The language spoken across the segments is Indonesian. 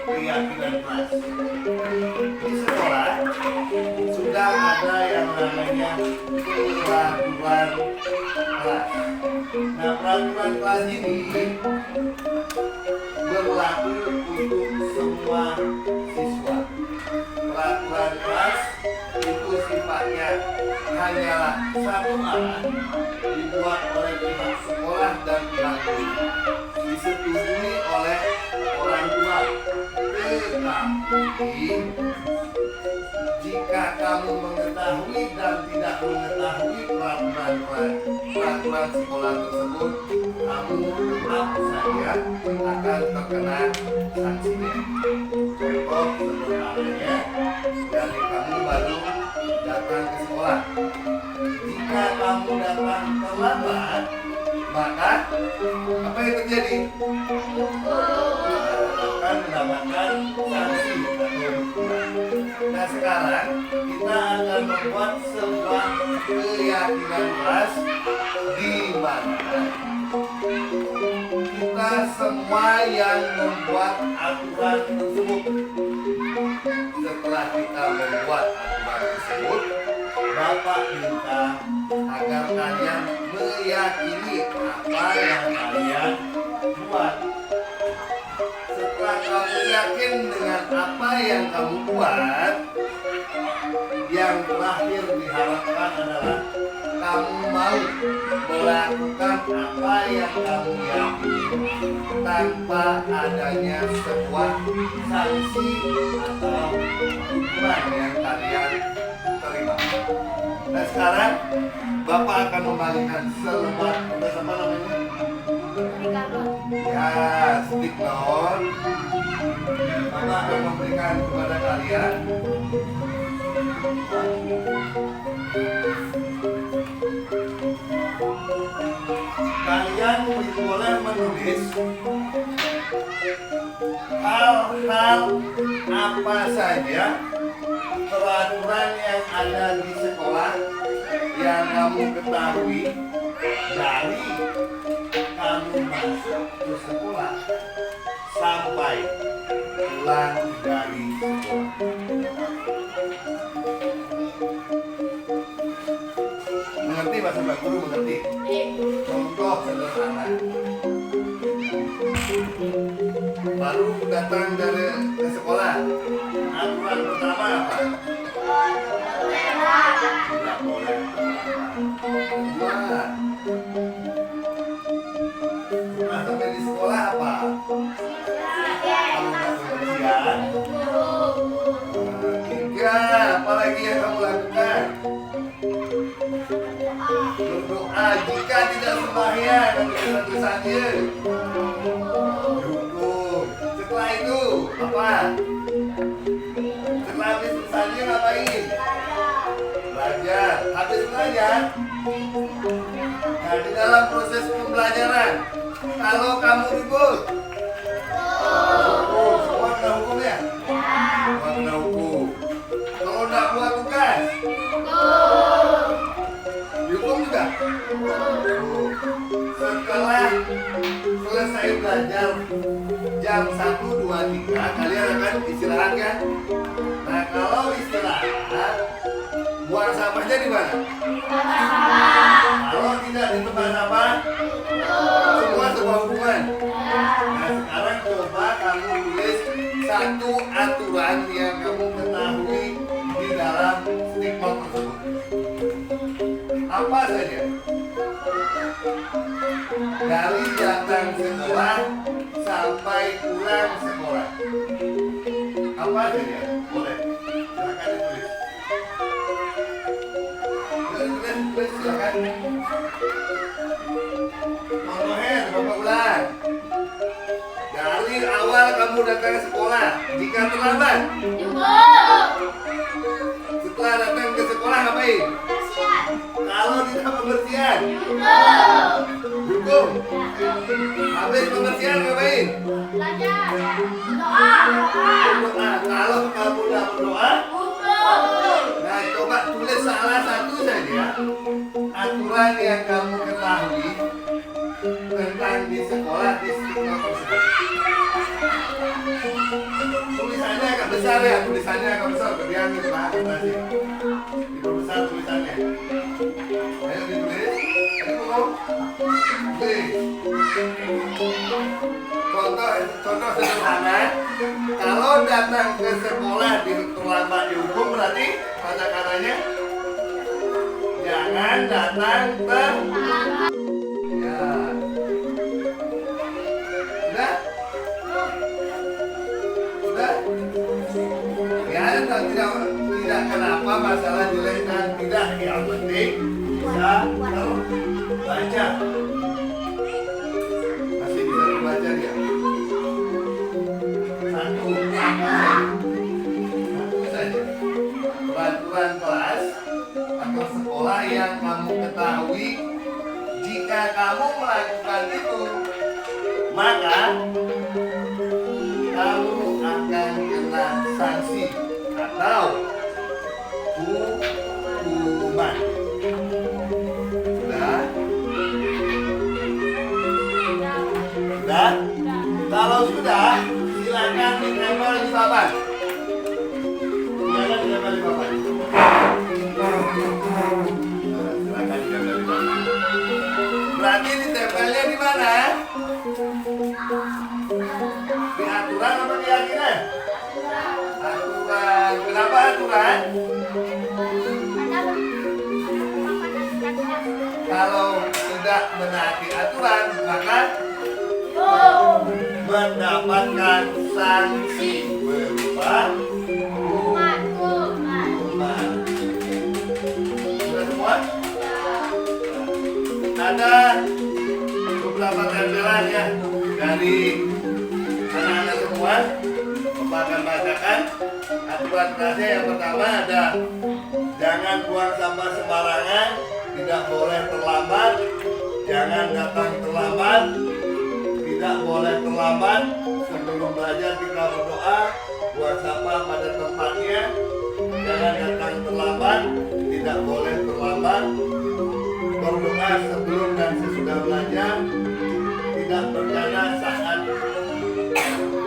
keyakinan kelas. Di sekolah sudah ada yang namanya peraturan kelas. Nah, peraturan kelas ini berlaku untuk semua siswa. Peraturan kelas itu sifatnya hanyalah satu arah, dibuat oleh pihak sekolah dan pihak guru, disetujui oleh orang tua. Tetapi jika kamu mengetahui dan tidak mengetahui peraturan sekolah tersebut, kamu tetap saja akan terkena sanksinya. Contoh sederhananya, dari kamu baru datang ke sekolah. Jika kamu datang terlambat, maka apa yang terjadi? Akan mendapatkan sanksi atau hukuman. Nah, sekarang kita akan membuat sebuah keyakinan kelas di mana kita semua yang membuat aturan tersebut. Setelah kita membuat aturan tersebut, Bapak minta agar kalian meyakini apa yang kalian buat. Setelah kamu yakin dengan apa yang kamu buat, yang terakhir diharapkan adalah kamu mau melakukan apa yang kamu yakini tanpa adanya sebuah sanksi atau hukuman yang kalian terima. Nah, sekarang Bapak akan membagikan selembar apa namanya? Ya, stick note. Bapak akan memberikan kepada kalian. Kalian boleh menulis hal-hal apa saja peraturan yang ada di sekolah yang kamu ketahui dari kamu masuk ke sekolah sampai pulang dari sekolah. Mengerti bahasa Pak Guru? Mengerti? Contoh sederhana. Baru datang dari ke sekolah. Aturan pertama apa? Tidak boleh. Kedua, setelah sampai di sekolah apa? Kamu kebersihan. Tiga, apalagi yang kamu lakukan? Berdoa. Jika tidak sembahyang dan bersatu saja, dihukum. Setelah itu apa? Setelah habis bersaja ngapain? Belajar. Habis belajar, nah, di dalam proses pembelajaran, kalau kamu ribut, hukum. Semua kena hukum ya? Semua kena hukum. Kalau tidak buat tugas, dihukum juga. Setelah selesai belajar jam 1, 2, 3, kalian akan istirahat kan? Nah, kalau istirahat, buang sampahnya di mana? Kalau tidak di tempat sampah, semua sebuah hukuman. Nah, sekarang coba kamu tulis satu aturan yang kamu ketahui di dalam apa saja? Dari datang sekolah sampai pulang sekolah. Apa saja? Boleh. Silakan ditulis. Tulis, silakan. Contohnya, Bapak ulang. Dari awal kamu datang ke sekolah, jika terlambat. Setelah datang ke sekolah ngapain? Kalau tidak pembersihan. Hukum. Habis pembersihan ngapain? Berdoa. Kalau kamu tidak berdoa, nah coba tulis salah satu saja aturan yang kamu ketahui tentang di sekolah di istiqomah tersebut. Tulisannya agak besar ya, biar kita bahas diperbesar tulisannya. Ayo ditulis, tulis. Contoh sederhana, kalau datang ke sekolah terlambat dihukum, berarti kata-katanya jangan datang terlambat. Ya. Sudah? Ya, tidak kenapa masalah jelek dan tidak, yang penting bisa terbaca. Masih bisa terbaca dia. Satu saja. Peraturan kelas atau sekolah yang kamu ketahui, jika kamu melakukan itu, maka kamu akan kena sanksi atau hukuman. Sudah? Sudah? Kalau sudah, silakan ditempel di papan. Silakan ditempel di papan. Silakan ditempel di papan. Berarti ditempelnya di mana? Di aturan atau keyakinan? Aturan. Kenapa aturan? Kalau tidak menaati aturan, maka mendapatkan sanksi berupa hukuman. Sudah semua? Ada beberapa tempelan ya dari anak-anak semua. Bapak akan bacakan aturan kelasnya. Yang pertama ada jangan buang sampah sembarangan, tidak boleh terlambat, jangan datang terlambat, tidak boleh terlambat, sebelum belajar kita berdoa, buang sampah pada tempatnya, jangan datang terlambat, tidak boleh terlambat, berdoa sebelum dan sesudah belajar, tidak bercanda saat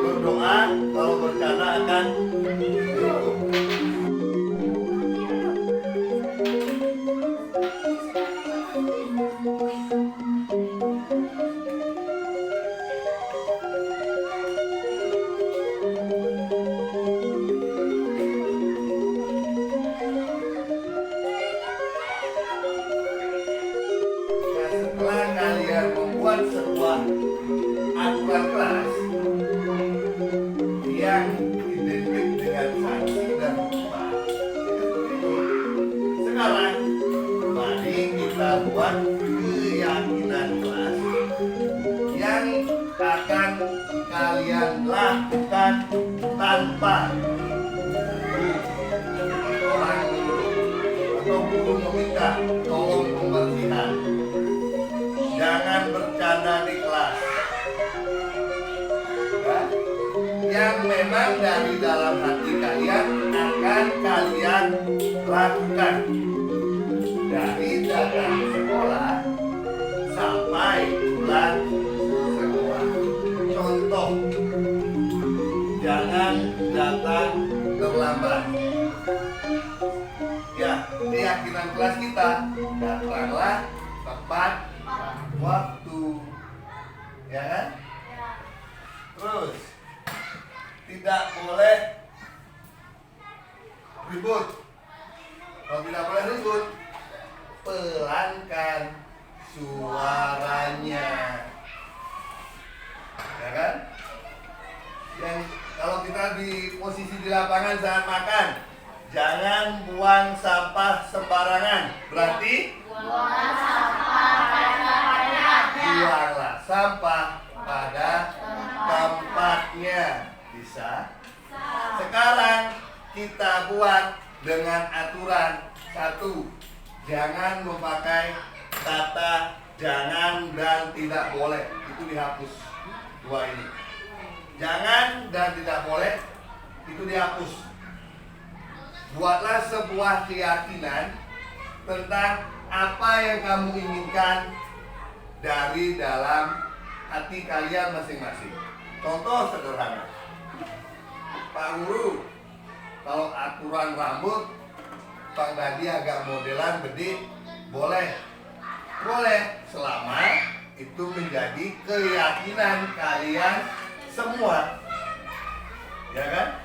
berdoa, kalau bercanda akan dihukum. Setelah kalian membuat sebuah aturan kelas yang identik dengan sanksi dan hukuman, sekarang mari kita buat keyakinan kelas yang akan kalian lakukan tanpa orang atau guru meminta tolong pembersihan. Jangan bercanda di kelas ya. Yang memang dari dalam hati kalian akan kalian lakukan dari datang sekolah sampai pulang sekolah. Contoh, jangan datang terlambat. Ya, keyakinan kelas kita, datanglah tepat waktu, ya kan? Terus tidak boleh ribut. Kalau tidak boleh ribut, pelankan suaranya. Ya kan? Yang kalau kita di posisi di lapangan saat makan, jangan buang sampah sembarangan. Berarti buanglah sampah pada tempatnya. Bisa? Sekarang kita buat dengan aturan. 1. Jangan memakai kata jangan dan tidak boleh. Itu dihapus. 2 ini. Jangan dan tidak boleh itu dihapus. Buatlah sebuah keyakinan tentang apa yang kamu inginkan dari dalam hati kalian masing-masing. Contoh sederhana, Pak Guru, kalau aturan rambut Bang Dadi agak modelan gede, boleh? Boleh, selama itu menjadi keyakinan kalian semua, ya kan?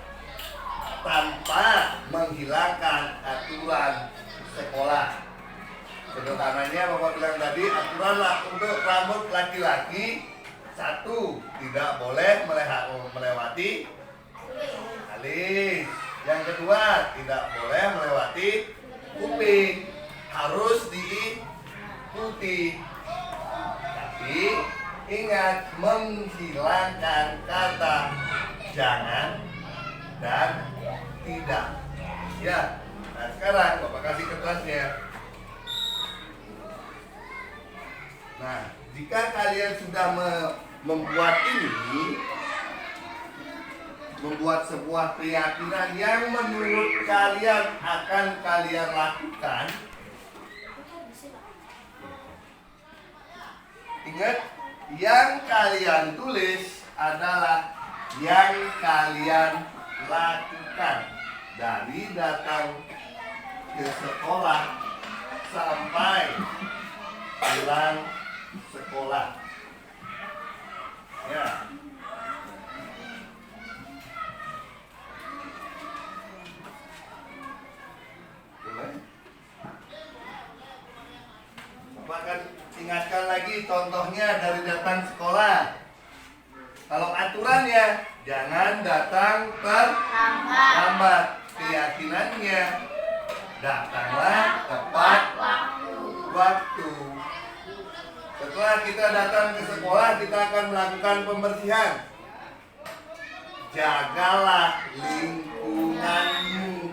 Tanpa menghilangkan aturan sekolah. Sederhananya Bapak bilang tadi, aturan untuk rambut laki-laki 1, tidak boleh melewati alis. Yang kedua, tidak boleh melewati kuping, harus diikuti. Tapi ingat, menghilangkan kata jangan dan tidak. Ya, nah sekarang Bapak kasih kertasnya. Nah, jika kalian sudah membuat ini, membuat sebuah keyakinan yang menurut kalian akan kalian lakukan, ingat, yang kalian tulis adalah yang kalian lakukan dari datang ke sekolah sampai pulang sekolah. Ya. Boleh? Bapak akan ingatkan lagi contohnya dari datang sekolah. Kalau aturannya jangan datang terlambat. Keyakinannya datanglah tepat waktu. Setelah kita datang ke sekolah, kita akan melakukan pembersihan. Jagalah lingkunganmu.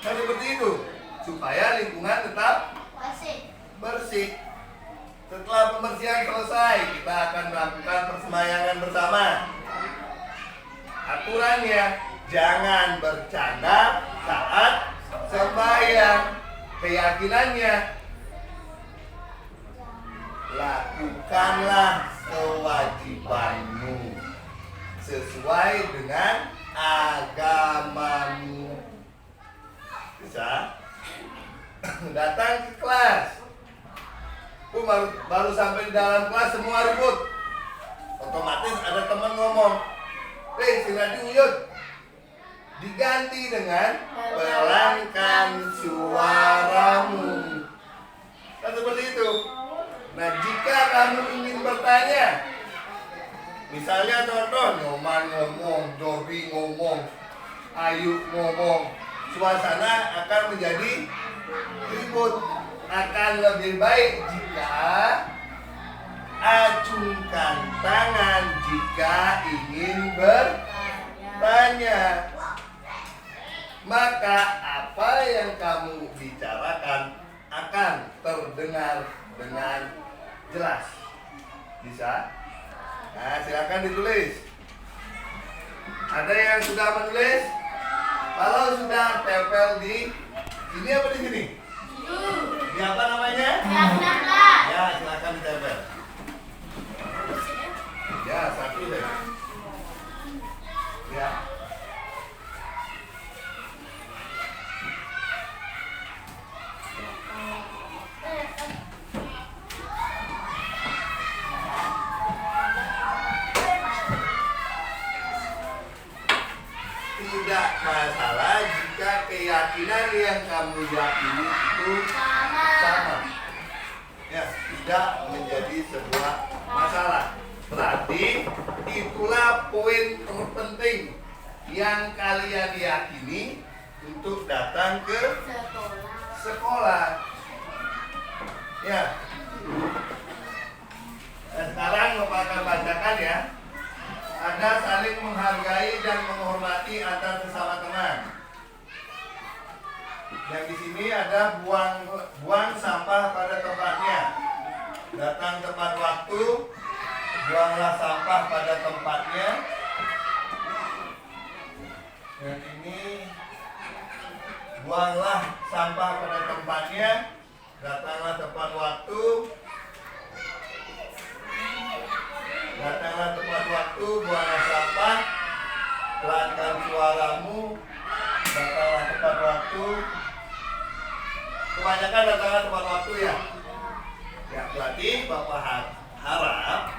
Kan seperti itu, supaya lingkungan tetap bersih. Setelah pembersihan selesai, kita akan melakukan persembahyangan bersama. Aturannya, jangan bercanda saat sembahyang. Keyakinannya, lakukanlah kewajibanmu sesuai dengan agamamu. Bisa? Datang ke kelas, baru sampai di dalam kelas semua ribut. Otomatis ada teman ngomong, sila diuyut. Diganti dengan pelankan suaramu. Kan seperti itu. Nah, jika kamu ingin bertanya, misalnya contoh, Nyoman ngomong, Dori ngomong, Ayu ngomong, suasana akan menjadi ribut. Akan lebih baik jika acungkan tangan jika ingin bertanya. Maka apa yang kamu bicarakan akan terdengar dengan jelas. Bisa? Nah, silakan ditulis. Ada yang sudah menulis? Kalau sudah tempel di sini apa di sini? Di apa namanya? Ya, silakan ditempel. Ya, 1 deh. Ya. Tidak masalah jika keyakinan yang kamu yakini itu sama Ya, tidak menjadi sebuah masalah. Berarti itulah poin terpenting yang kalian yakini untuk datang ke sekolah. Ya. Nah, sekarang Bapak akan bacakan ya. Ada saling menghargai dan menghormati antar sesama teman. Yang di sini ada buang sampah pada tempatnya. Datang tepat waktu, buanglah sampah pada tempatnya. Yang ini buanglah sampah pada tempatnya. Datanglah tepat waktu. Datanglah tepat waktu, buanglah sampah. Pelankan suaramu. Datanglah tepat waktu. Kebanyakan datanglah tepat waktu ya. Ya, berarti Bapak harap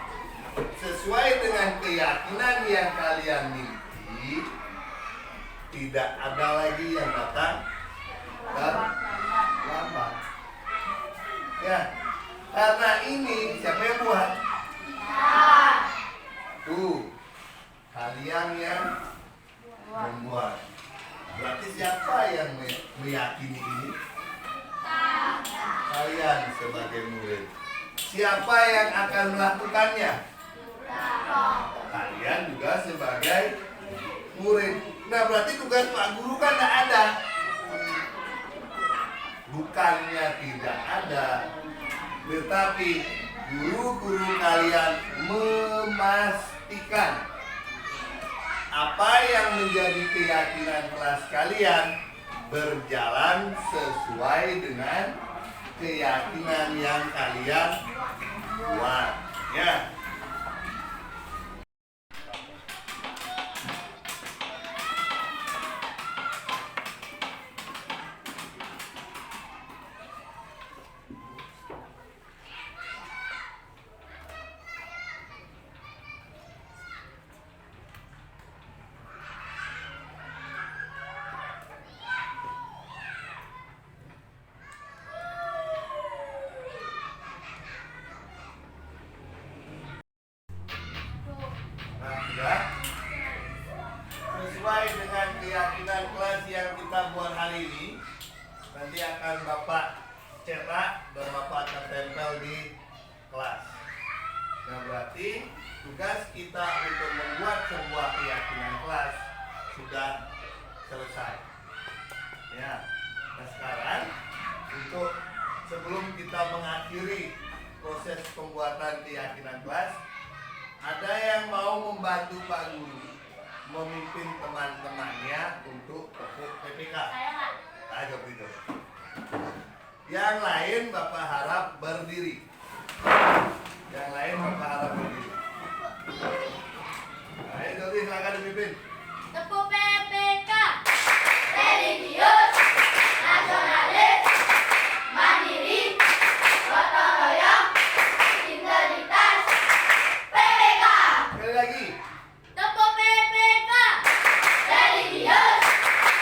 sesuai dengan keyakinan yang kalian miliki, tidak ada lagi yang datang terlambat. Ya, karena ini siapa yang buat? Tuh, kalian yang membuat. Berarti siapa yang meyakini ini? Kalian sebagai murid. Siapa yang akan melakukannya? Kalian juga sebagai murid. Nah, berarti tugas Pak Guru kan tidak ada. Bukannya tidak ada, tetapi guru-guru kalian memastikan apa yang menjadi keyakinan kelas kalian berjalan sesuai dengan keyakinan yang kalian buat. Ya. Sesuai dengan keyakinan kelas yang kita buat hari ini, nanti akan Bapak cetak dan Bapak akan tempel di kelas. Nah, berarti tugas kita untuk membuat sebuah keyakinan kelas sudah selesai. Ya. Nah, sekarang untuk sebelum kita mengakhiri proses pembuatan keyakinan kelas, ada yang mau membantu Pak Guru memimpin teman-temannya untuk tepuk PPK? Ayo gitu. Yang lain Bapak harap berdiri. Yang lain Bapak harap berdiri. Ayo jadi silakan dipimpin. Tepuk PPK. Religius, nasionalis, mandiri, gotong royong, integritas, PPK. Sekali lagi. Tepuk PPK. Religius,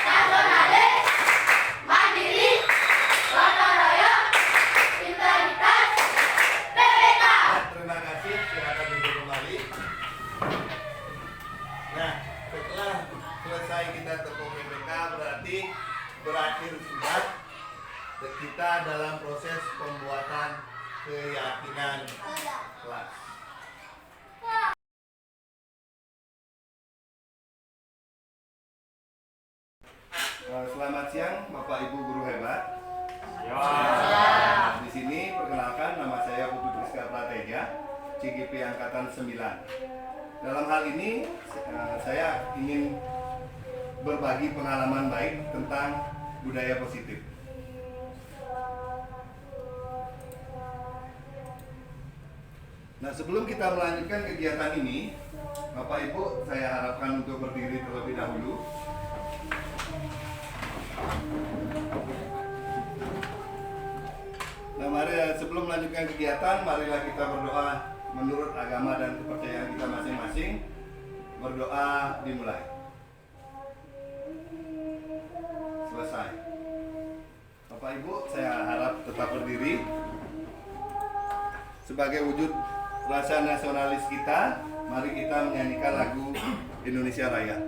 nasionalis, mandiri, gotong royong, integritas, PPK. Terima kasih. Silakan duduk kembali. Nah, setelah selesai kita tepuk PPK, berarti berakhir sudah kita dalam proses pembuatan keyakinan kelas. Selamat siang Bapak Ibu guru hebat. Di sini perkenalkan, nama saya Putu Priska Prateja, CGP Angkatan 9. Dalam hal ini saya ingin berbagi pengalaman baik tentang budaya positif. Nah, sebelum kita melanjutkan kegiatan ini, Bapak Ibu saya harapkan untuk berdiri terlebih dahulu. Nah, mari sebelum melanjutkan kegiatan, marilah kita berdoa menurut agama dan kepercayaan kita masing-masing. Berdoa dimulai. Selesai. Bapak Ibu, saya harap tetap berdiri. sebagai wujud rasa nasionalis kita, mari kita menyanyikan lagu Indonesia Raya.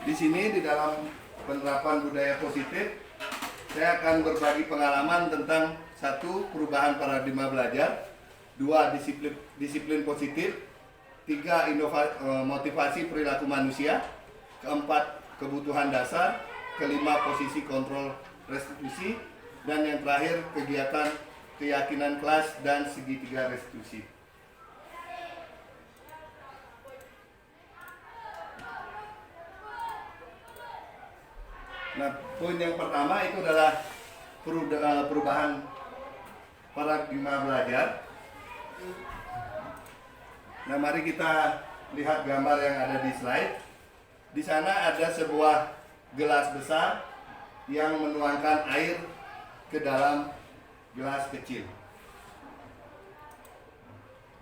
Di sini di dalam penerapan budaya positif, saya akan berbagi pengalaman tentang 1. Perubahan paradigma belajar, 2. Disiplin positif, 3. Motivasi perilaku manusia, 4. Kebutuhan dasar, 5. Posisi kontrol restitusi, dan yang terakhir kegiatan keyakinan kelas dan segitiga restitusi. Nah, poin yang pertama itu adalah perubahan paradigma belajar. Nah, mari kita lihat gambar yang ada di slide. Di sana ada sebuah gelas besar yang menuangkan air ke dalam gelas kecil.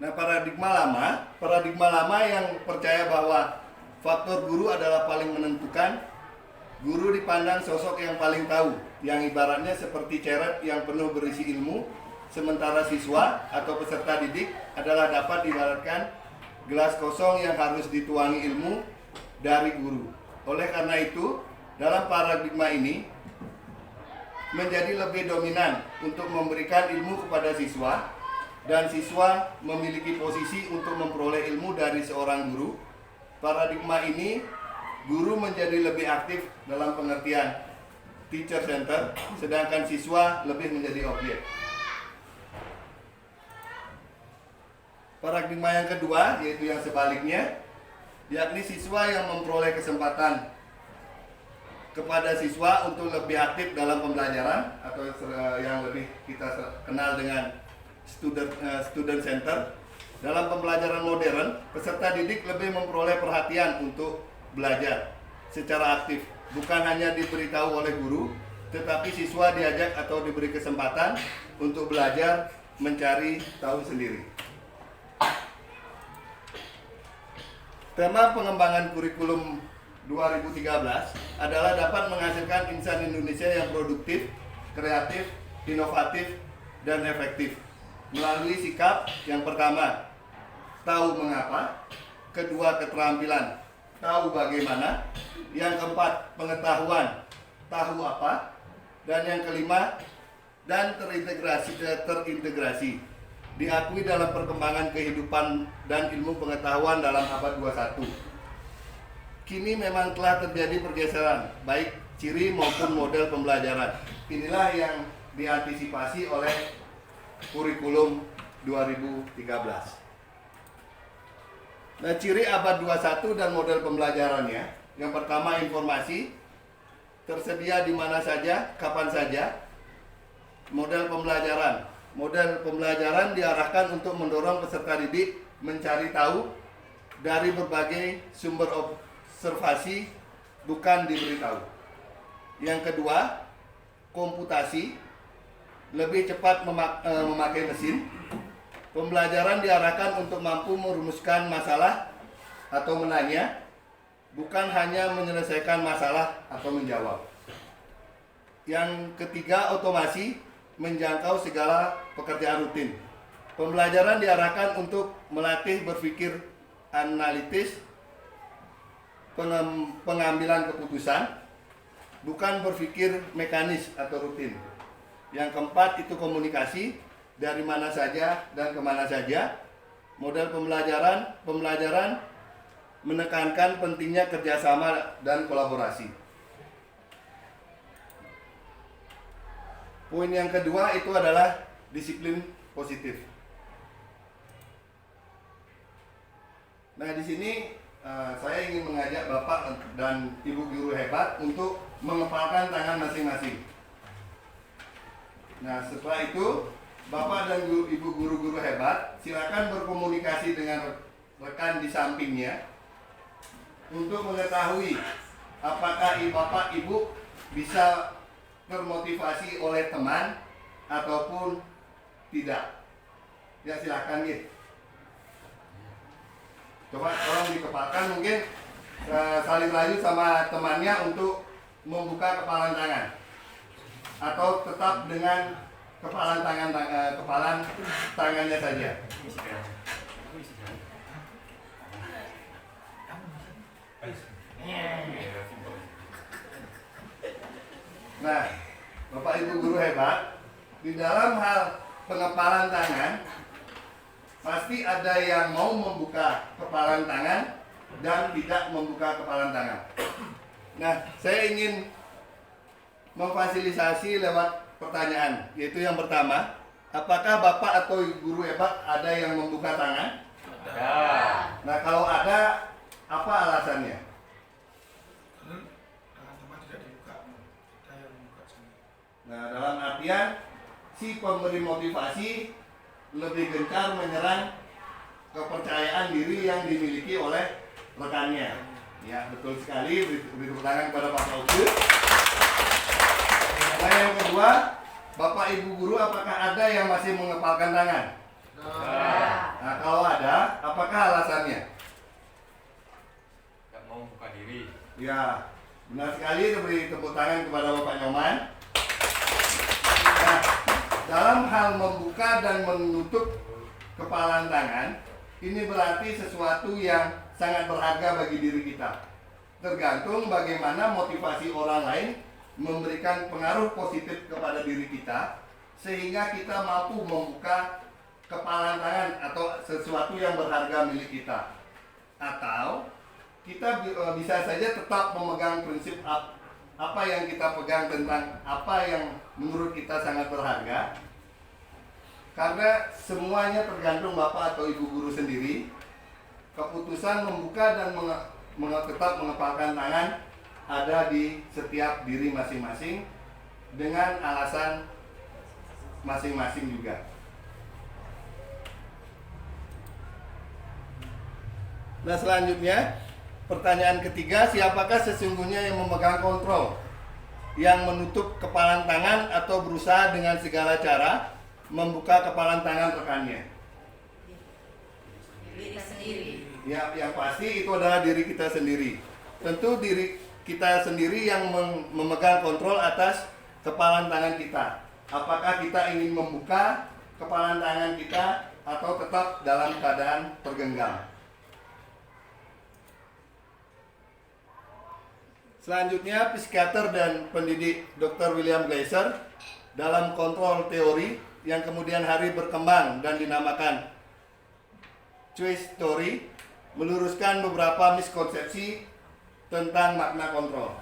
Nah, paradigma lama yang percaya bahwa faktor guru adalah paling menentukan. Guru dipandang sosok yang paling tahu, yang ibaratnya seperti ceret yang penuh berisi ilmu, sementara siswa atau peserta didik adalah dapat diibaratkan gelas kosong yang harus dituangi ilmu dari guru. Oleh karena itu, dalam paradigma ini menjadi lebih dominan untuk memberikan ilmu kepada siswa, dan siswa memiliki posisi untuk memperoleh ilmu dari seorang guru. Paradigma ini, guru menjadi lebih aktif dalam pengertian teacher center, sedangkan siswa lebih menjadi objek. Paradigma yang kedua, yaitu yang sebaliknya, yakni siswa yang memperoleh kesempatan kepada siswa untuk lebih aktif dalam pembelajaran, atau yang lebih kita kenal dengan student center. Dalam pembelajaran modern, peserta didik lebih memperoleh perhatian untuk belajar secara aktif, bukan hanya diberitahu oleh guru, tetapi siswa diajak atau diberi kesempatan untuk belajar mencari tahu sendiri. Tema pengembangan kurikulum 2013 adalah dapat menghasilkan insan Indonesia yang produktif, kreatif, inovatif, dan efektif melalui sikap yang pertama, tahu mengapa, kedua, keterampilan, tahu bagaimana, yang keempat, pengetahuan, tahu apa, dan yang kelima, dan terintegrasi, diakui dalam perkembangan kehidupan dan ilmu pengetahuan dalam abad 21. Kini memang telah terjadi pergeseran, baik ciri maupun model pembelajaran. Inilah yang diantisipasi oleh kurikulum 2013. Nah, ciri abad 21 dan model pembelajarannya Yang pertama, informasi tersedia di mana saja, kapan saja. Model pembelajaran. Model pembelajaran diarahkan untuk mendorong peserta didik mencari tahu dari berbagai sumber observasi, bukan diberitahu. Yang kedua, komputasi, lebih cepat memakai mesin. Pembelajaran diarahkan untuk mampu merumuskan masalah atau menanya, bukan hanya menyelesaikan masalah atau menjawab. Yang ketiga, otomasi, menjangkau segala pekerjaan rutin. Pembelajaran diarahkan untuk melatih berpikir analitis, pengambilan keputusan, bukan berpikir mekanis atau rutin. Yang keempat itu komunikasi, dari mana saja dan kemana saja. Model pembelajaran menekankan pentingnya kerjasama dan kolaborasi. Poin yang kedua itu adalah disiplin positif. Nah, di sini saya ingin mengajak Bapak dan Ibu guru hebat untuk mengepalkan tangan masing-masing. Nah, setelah itu Bapak dan Ibu guru-guru hebat silakan berkomunikasi dengan rekan di sampingnya untuk mengetahui apakah Bapak Ibu bisa termotivasi oleh teman ataupun tidak. Ya, silakan gitu. Coba tolong dikepalkan, mungkin saling lanjut sama temannya untuk membuka kepalan tangan, atau tetap dengan kepalan tangannya saja. Nah, Bapak Ibu guru hebat, di dalam hal pengepalan tangan pasti ada yang mau membuka kepalan tangan dan tidak membuka kepalan tangan. Nah, saya ingin memfasilitasi lewat pertanyaan, yaitu yang pertama, apakah Bapak atau guru hebat ada yang membuka tangan? Ada. Nah, kalau ada, apa alasannya? Tangan teman tidak dibuka, saya yang membuka sendiri. Nah, dalam artian si pemberi motivasi lebih gencar menyerang kepercayaan diri yang dimiliki oleh rekannya. Ya, betul sekali. Beri tepuk tangan kepada Pak Fauzi. Nah, yang kedua, Bapak Ibu guru apakah ada yang masih mengepalkan tangan? Nah, kalau ada, apakah alasannya? Tidak mau buka diri. Ya, benar sekali. Beri tepuk tangan kepada Bapak Nyoman. Nah, dalam hal membuka dan menutup kepalan tangan, ini berarti sesuatu yang sangat berharga bagi diri kita. Tergantung bagaimana motivasi orang lain memberikan pengaruh positif kepada diri kita, sehingga kita mampu membuka kepalan tangan atau sesuatu yang berharga milik kita. Atau kita bisa saja tetap memegang prinsip apa yang kita pegang tentang apa yang menurut kita sangat berharga, karena semuanya tergantung Bapak atau Ibu guru sendiri. Keputusan membuka dan tetap mengepalkan tangan ada di setiap diri masing-masing dengan alasan masing-masing juga. Nah, selanjutnya pertanyaan ketiga, siapakah sesungguhnya yang memegang kontrol, yang menutup kepalan tangan atau berusaha dengan segala cara membuka kepalan tangan rekannya? Diri sendiri. Ya, yang pasti itu adalah diri kita sendiri. Tentu diri kita sendiri yang memegang kontrol atas kepalan tangan kita. Apakah kita ingin membuka kepalan tangan kita atau tetap dalam keadaan tergenggam? Selanjutnya, psikiater dan pendidik Dr. William Gleiser dalam kontrol teori yang kemudian hari berkembang dan dinamakan choice theory meluruskan beberapa miskonsepsi tentang makna kontrol.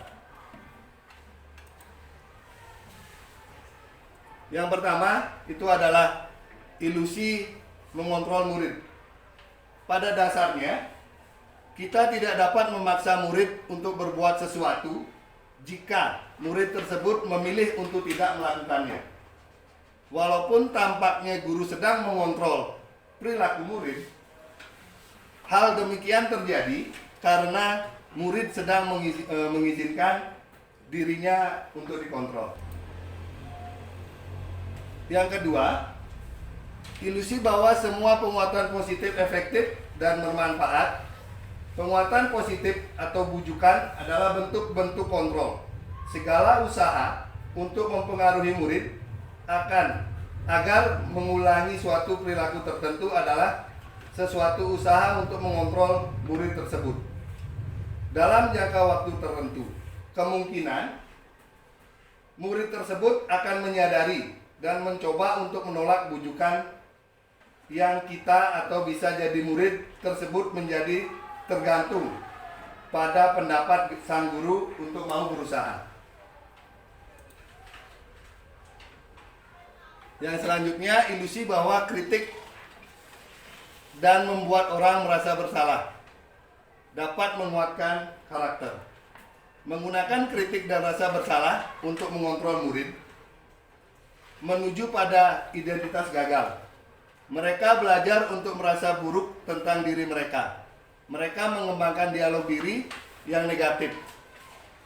Yang pertama itu adalah ilusi mengontrol murid. Pada dasarnya, Kita tidak dapat memaksa murid untuk berbuat sesuatu jika murid tersebut memilih untuk tidak melakukannya. Walaupun tampaknya guru sedang mengontrol perilaku murid, hal demikian terjadi karena murid sedang mengizinkan dirinya untuk dikontrol. Yang kedua, ilusi bahwa semua penguatan positif efektif dan bermanfaat. Penguatan positif atau bujukan adalah bentuk-bentuk kontrol. Segala usaha untuk mempengaruhi murid agar mengulangi suatu perilaku tertentu adalah sesuatu usaha untuk mengontrol murid tersebut. Dalam jangka waktu tertentu, kemungkinan murid tersebut akan menyadari dan mencoba untuk menolak bujukan yang kita atau bisa jadi murid tersebut menjadi tergantung pada pendapat sang guru untuk mau berusaha. Yang selanjutnya, ilusi bahwa kritik dan membuat orang merasa bersalah dapat menguatkan karakter. Menggunakan kritik dan rasa bersalah untuk mengontrol murid menuju pada identitas gagal. Mereka belajar untuk merasa buruk tentang diri mereka. Mereka mengembangkan dialog diri yang negatif.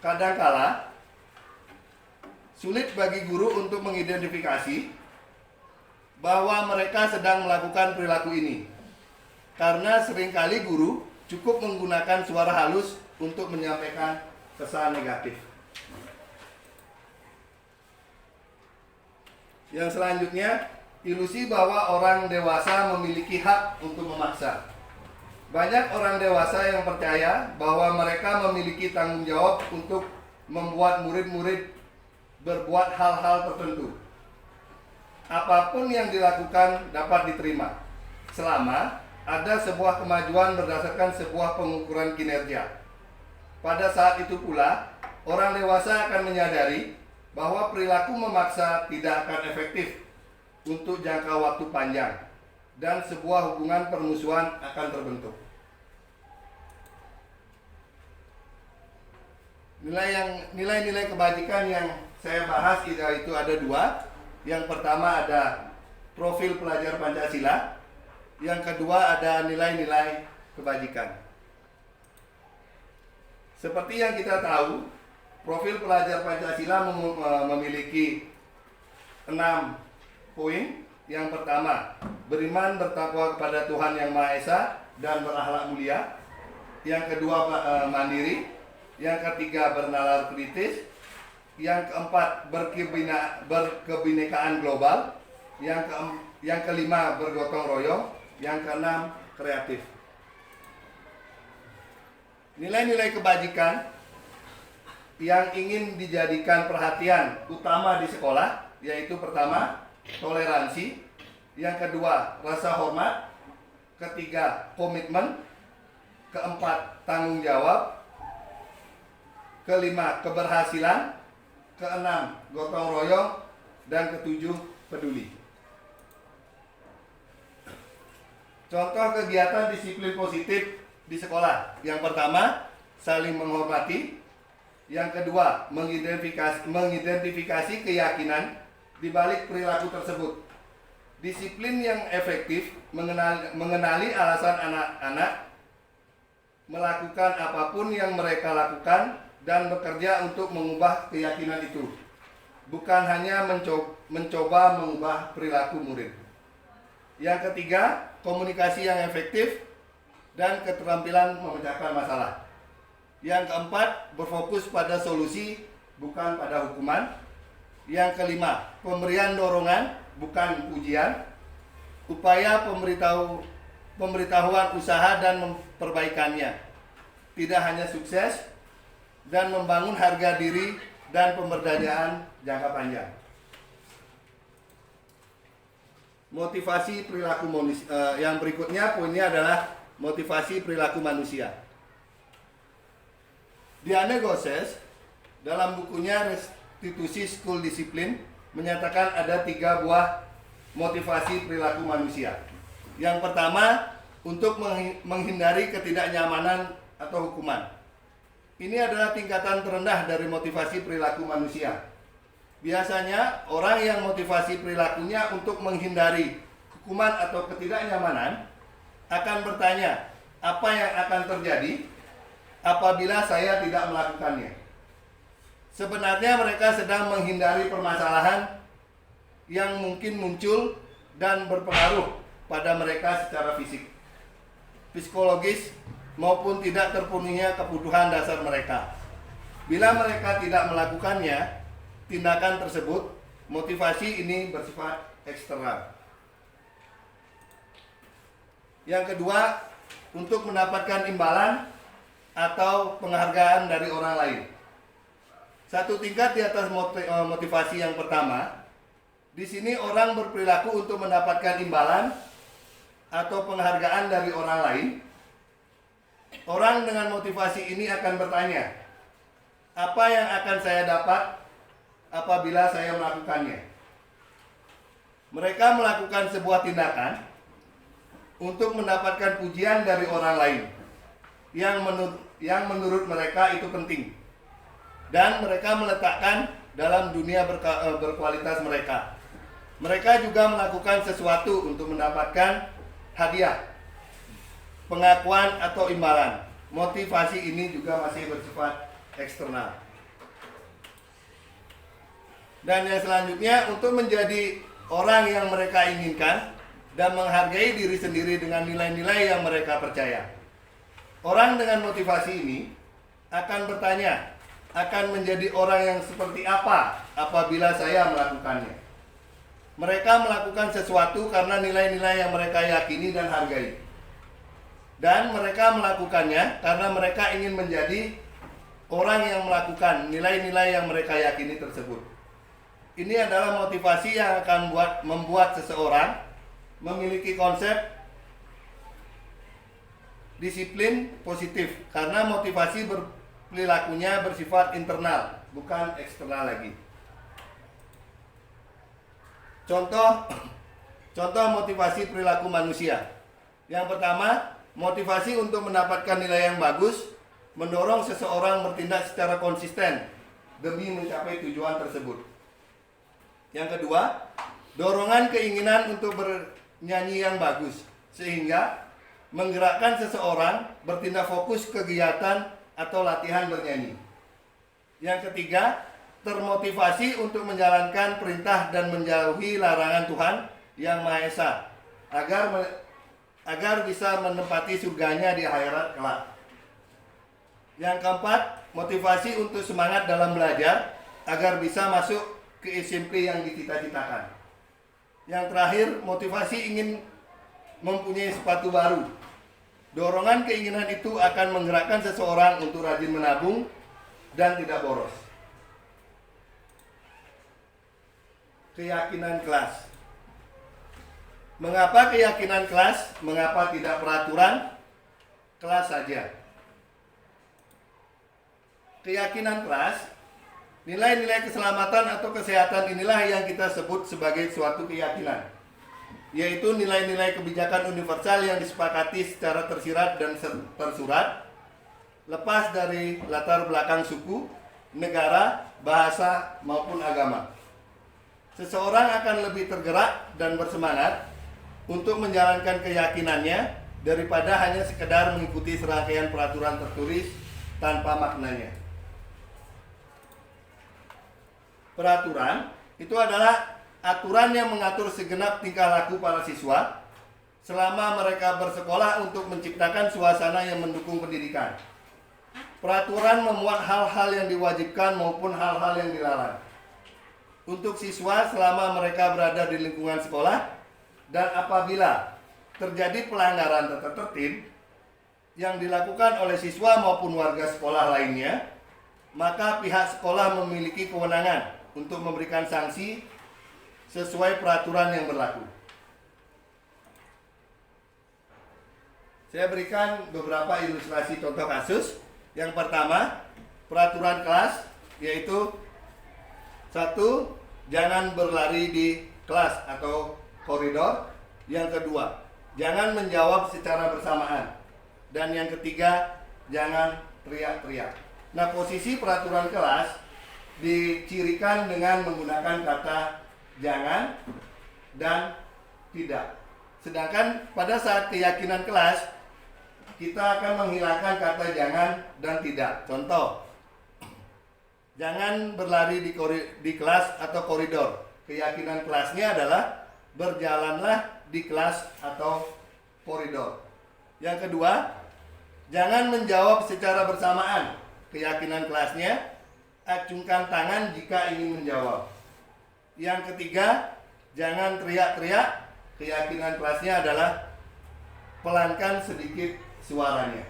Kadangkala sulit bagi guru untuk mengidentifikasi bahwa mereka sedang melakukan perilaku ini, karena seringkali guru cukup menggunakan suara halus untuk menyampaikan pesan negatif. Yang selanjutnya, ilusi bahwa orang dewasa memiliki hak untuk memaksa. Banyak orang dewasa yang percaya bahwa mereka memiliki tanggung jawab untuk membuat murid-murid berbuat hal-hal tertentu. Apapun yang dilakukan dapat diterima, selama ada sebuah kemajuan berdasarkan sebuah pengukuran kinerja. Pada saat itu pula, orang dewasa akan menyadari bahwa perilaku memaksa tidak akan efektif untuk jangka waktu panjang dan sebuah hubungan permusuhan akan terbentuk. Nilai-nilai kebajikan yang saya bahas itu ada dua. Yang pertama ada profil pelajar Pancasila, yang kedua ada nilai-nilai kebajikan. Seperti yang kita tahu, profil pelajar Pancasila memiliki 6 poin. Yang pertama, beriman bertakwa kepada Tuhan Yang Maha Esa dan berakhlak mulia. Yang kedua, mandiri. Yang ketiga, bernalar kritis. Yang keempat, berkebinekaan global. Yang kelima, bergotong royong. Yang keenam, kreatif. Nilai-nilai kebajikan yang ingin dijadikan perhatian utama di sekolah, yaitu pertama, toleransi. Yang kedua, rasa hormat. Ketiga, komitmen. Keempat, tanggung jawab. Kelima, keberhasilan. Keenam, gotong royong. Dan ketujuh, peduli. Contoh kegiatan disiplin positif di sekolah. Yang pertama, saling menghormati. Yang kedua, mengidentifikasi keyakinan di balik perilaku tersebut. Disiplin yang efektif mengenali alasan anak-anak melakukan apapun yang mereka lakukan dan bekerja untuk mengubah keyakinan itu, bukan hanya mencoba mengubah perilaku murid. Yang ketiga, komunikasi yang efektif dan keterampilan memecahkan masalah. Yang keempat, berfokus pada solusi bukan pada hukuman. Yang kelima, pemberian dorongan bukan pujian. Upaya pemberitahuan usaha dan perbaikannya, tidak hanya sukses, dan membangun harga diri dan pemberdayaan jangka panjang. Motivasi perilaku manusia. Yang berikutnya poinnya adalah motivasi perilaku manusia. Diane Gosses dalam bukunya Restitusi School Discipline menyatakan ada 3 buah motivasi perilaku manusia. Yang pertama, untuk menghindari ketidaknyamanan atau hukuman. Ini adalah tingkatan terendah dari motivasi perilaku manusia. Biasanya orang yang motivasi perilakunya untuk menghindari hukuman atau ketidaknyamanan akan bertanya, apa yang akan terjadi apabila saya tidak melakukannya? Sebenarnya mereka sedang menghindari permasalahan yang mungkin muncul dan berpengaruh pada mereka secara fisik, psikologis, maupun tidak terpenuhinya kebutuhan dasar mereka. Bila mereka tidak melakukannya, tindakan tersebut, motivasi ini bersifat eksternal. Yang kedua, untuk mendapatkan imbalan atau penghargaan dari orang lain. Satu tingkat di atas motivasi yang pertama, di sini orang berperilaku untuk mendapatkan imbalan atau penghargaan dari orang lain. Orang dengan motivasi ini akan bertanya, apa yang akan saya dapat apabila saya melakukannya? Mereka melakukan sebuah tindakan untuk mendapatkan pujian dari orang lain yang menurut mereka itu penting, dan mereka meletakkan dalam dunia berkualitas mereka. Mereka juga melakukan sesuatu untuk mendapatkan hadiah, pengakuan atau imbalan. Motivasi ini juga masih bersifat eksternal. Dan yang selanjutnya, untuk menjadi orang yang mereka inginkan dan menghargai diri sendiri dengan nilai-nilai yang mereka percaya. Orang dengan motivasi ini akan bertanya, akan menjadi orang yang seperti apa apabila saya melakukannya. Mereka melakukan sesuatu karena nilai-nilai yang mereka yakini dan hargai. Dan mereka melakukannya karena mereka ingin menjadi orang yang melakukan nilai-nilai yang mereka yakini tersebut. Ini adalah motivasi yang akan membuat seseorang memiliki konsep disiplin positif, karena motivasi perilakunya bersifat internal, bukan eksternal lagi. Contoh motivasi perilaku manusia. Yang pertama, motivasi untuk mendapatkan nilai yang bagus mendorong seseorang bertindak secara konsisten demi mencapai tujuan tersebut. Yang kedua, dorongan keinginan untuk bernyanyi yang bagus, sehingga menggerakkan seseorang bertindak fokus kegiatan atau latihan bernyanyi. Yang ketiga, termotivasi untuk menjalankan perintah dan menjauhi larangan Tuhan Yang Maha Esa agar bisa menempati surganya di akhirat kelak. Yang keempat, motivasi untuk semangat dalam belajar agar bisa masuk ke SMP yang dicita-citakan. Yang terakhir, motivasi ingin mempunyai sepatu baru. Dorongan keinginan itu akan menggerakkan seseorang untuk rajin menabung dan tidak boros. Keyakinan kelas. Mengapa keyakinan kelas? Mengapa tidak peraturan kelas saja? Keyakinan kelas, nilai-nilai keselamatan atau kesehatan inilah yang kita sebut sebagai suatu keyakinan, yaitu nilai-nilai kebijakan universal yang disepakati secara tersirat dan tersurat, lepas dari latar belakang suku, negara, bahasa, maupun agama. Seseorang akan lebih tergerak dan bersemangat untuk menjalankan keyakinannya daripada hanya sekedar mengikuti serangkaian peraturan tertulis tanpa maknanya. Peraturan itu adalah aturan yang mengatur segenap tingkah laku para siswa selama mereka bersekolah untuk menciptakan suasana yang mendukung pendidikan. Peraturan memuat hal-hal yang diwajibkan maupun hal-hal yang dilarang untuk siswa selama mereka berada di lingkungan sekolah, dan apabila terjadi pelanggaran tata tertib yang dilakukan oleh siswa maupun warga sekolah lainnya, maka pihak sekolah memiliki kewenangan untuk memberikan sanksi sesuai peraturan yang berlaku. Saya berikan beberapa ilustrasi contoh kasus. Yang pertama, peraturan kelas, yaitu 1. Jangan berlari di kelas atau koridor. Yang kedua, jangan menjawab secara bersamaan. Dan yang ketiga, jangan teriak-teriak. Nah, posisi peraturan kelas dicirikan dengan menggunakan kata jangan dan tidak. Sedangkan pada saat keyakinan kelas, kita akan menghilangkan kata jangan dan tidak. Contoh, jangan berlari di kelas atau koridor. Keyakinan kelasnya adalah berjalanlah di kelas atau koridor. Yang kedua, jangan menjawab secara bersamaan. Keyakinan kelasnya, acungkan tangan jika ingin menjawab. Yang ketiga, jangan teriak-teriak. Keyakinan kelasnya adalah pelankan sedikit suaranya.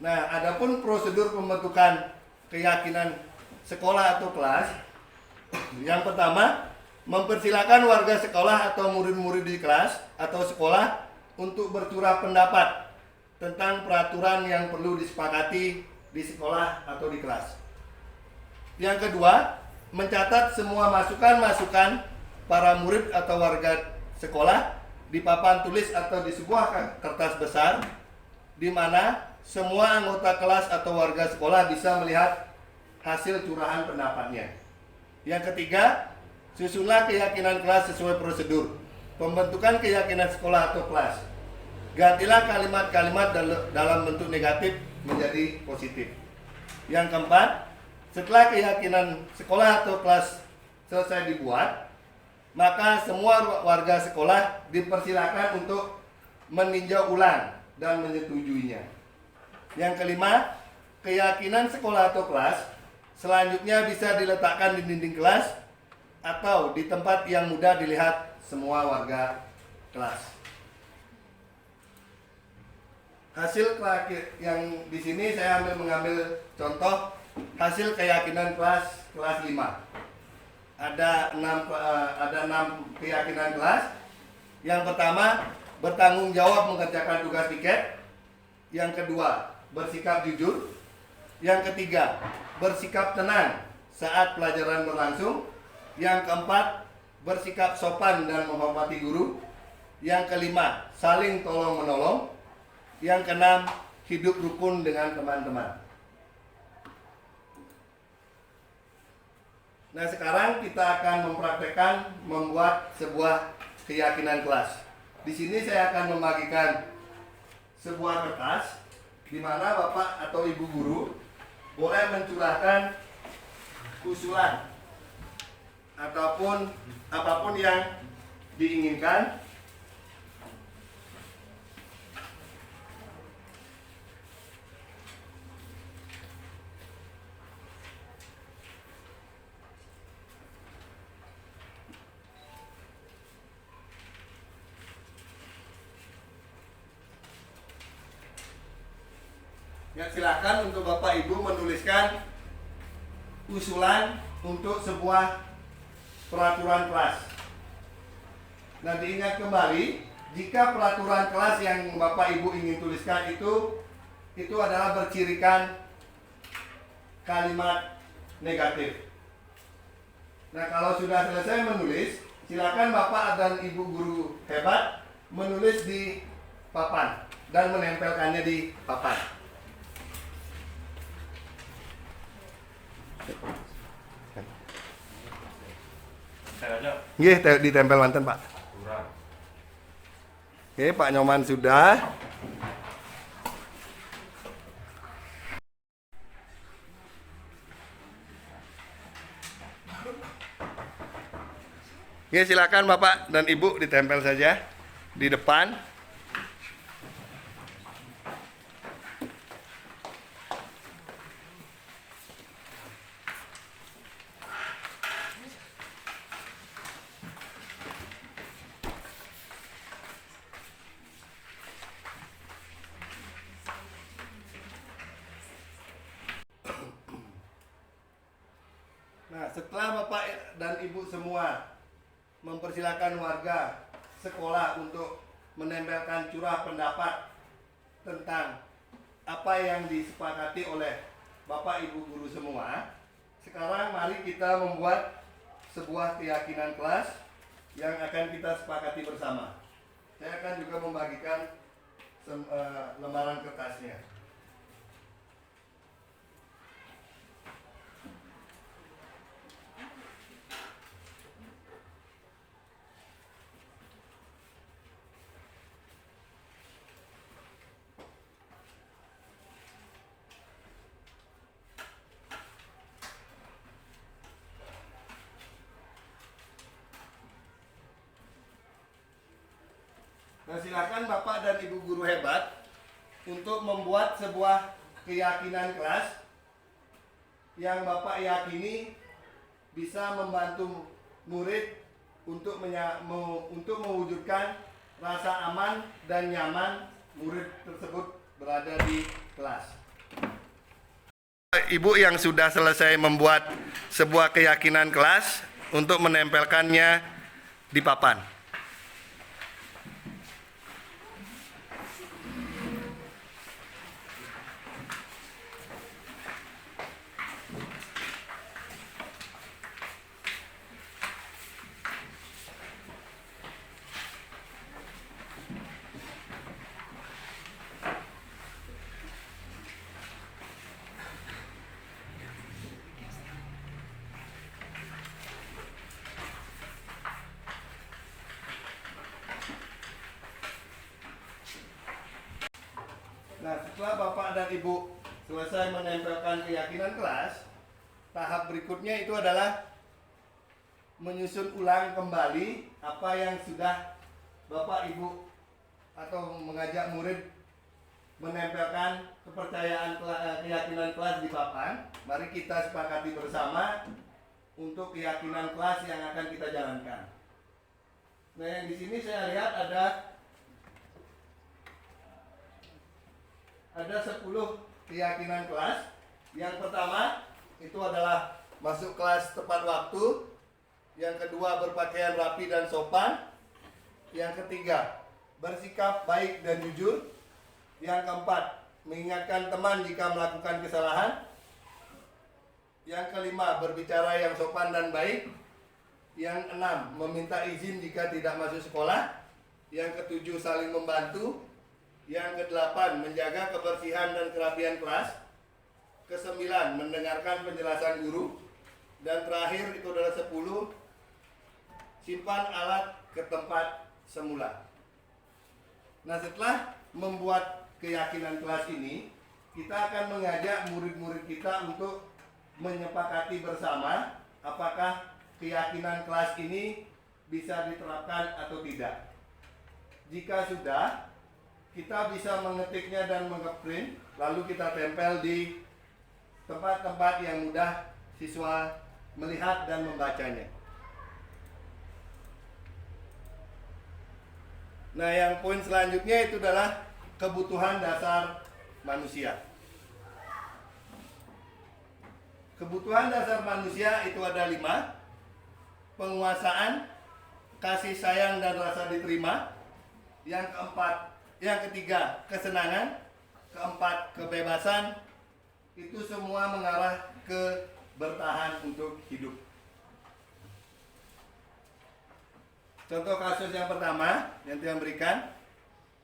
Nah, adapun prosedur pembentukan keyakinan sekolah atau kelas, yang pertama, mempersilakan warga sekolah atau murid-murid di kelas atau sekolah untuk bercurah pendapat tentang peraturan yang perlu disepakati di sekolah atau di kelas. Yang kedua, mencatat semua masukan-masukan para murid atau warga sekolah di papan tulis atau di sebuah kertas besar, di mana semua anggota kelas atau warga sekolah bisa melihat hasil curahan pendapatnya. Yang ketiga, susunlah keyakinan kelas sesuai prosedur. Pembentukan keyakinan sekolah atau kelas. Gantilah kalimat-kalimat dalam bentuk negatif menjadi positif. Yang keempat, setelah keyakinan sekolah atau kelas selesai dibuat, maka semua warga sekolah dipersilakan untuk meninjau ulang dan menyetujuinya. Yang kelima, keyakinan sekolah atau kelas selanjutnya bisa diletakkan di dinding kelas atau di tempat yang mudah dilihat semua warga kelas. Hasil yang di sini saya mengambil contoh hasil keyakinan kelas 5. Ada 6 keyakinan kelas. Yang pertama, bertanggung jawab mengerjakan tugas piket. Yang kedua, bersikap jujur. Yang ketiga, bersikap tenang saat pelajaran berlangsung. Yang keempat, bersikap sopan dan menghormati guru. Yang kelima, saling tolong menolong. Yang keenam, hidup rukun dengan teman-teman. Nah, sekarang kita akan mempraktekkan membuat sebuah keyakinan kelas. Di sini saya akan membagikan sebuah kertas di mana Bapak atau Ibu guru boleh mencurahkan usulan ataupun apapun yang diinginkan. Ya, silakan untuk Bapak Ibu menuliskan usulan untuk sebuah peraturan kelas. Nah, diingat kembali, jika peraturan kelas yang Bapak Ibu ingin tuliskan itu adalah bercirikan kalimat negatif. Nah, kalau sudah selesai menulis, silakan Bapak dan Ibu guru hebat menulis di papan dan menempelkannya di papan. Nggih, ditempel manten, Pak. Oke, Pak Nyoman sudah. Oke, silakan Bapak dan Ibu ditempel saja di depan. Nah, setelah Bapak dan Ibu semua mempersilakan warga sekolah untuk menempelkan curah pendapat tentang apa yang disepakati oleh Bapak Ibu guru semua, sekarang mari kita membuat sebuah keyakinan kelas yang akan kita sepakati bersama. saya akan juga membagikan lembaran kertasnya. Nah, silakan Bapak dan Ibu guru hebat untuk membuat sebuah keyakinan kelas yang Bapak yakini bisa membantu murid untuk mewujudkan rasa aman dan nyaman murid tersebut berada di kelas. Ibu yang sudah selesai membuat sebuah keyakinan kelas untuk menempelkannya di papan. Nah, setelah Bapak dan Ibu selesai menempelkan keyakinan kelas, tahap berikutnya itu adalah menyusun ulang kembali apa yang sudah Bapak Ibu atau mengajak murid menempelkan kepercayaan keyakinan kelas di papan. Mari kita sepakati bersama untuk keyakinan kelas yang akan kita jalankan. Nah, yang di sini saya lihat ada 10 keyakinan kelas. Yang pertama itu adalah masuk kelas tepat waktu. Yang kedua, berpakaian rapi dan sopan. Yang ketiga, bersikap baik dan jujur. Yang keempat, mengingatkan teman jika melakukan kesalahan. Yang kelima, berbicara yang sopan dan baik. Yang enam, meminta izin jika tidak masuk sekolah. Yang ketujuh, saling membantu. Yang kedelapan, menjaga kebersihan dan kerapian kelas. Kesembilan, mendengarkan penjelasan guru. Dan terakhir itu adalah 10, simpan alat ke tempat semula. Nah, setelah membuat keyakinan kelas ini, kita akan mengajak murid-murid kita untuk menyepakati bersama apakah keyakinan kelas ini bisa diterapkan atau tidak. Jika sudah, kita bisa mengetiknya dan mengeprint, lalu kita tempel di tempat-tempat yang mudah siswa melihat dan membacanya. Nah, yang poin selanjutnya itu adalah kebutuhan dasar manusia. Kebutuhan dasar manusia itu ada 5. Penguasaan, kasih sayang dan rasa diterima. Yang ketiga, kesenangan. Keempat, kebebasan. Itu semua mengarah ke bertahan untuk hidup. Contoh kasus yang pertama yang Tuhan berikan,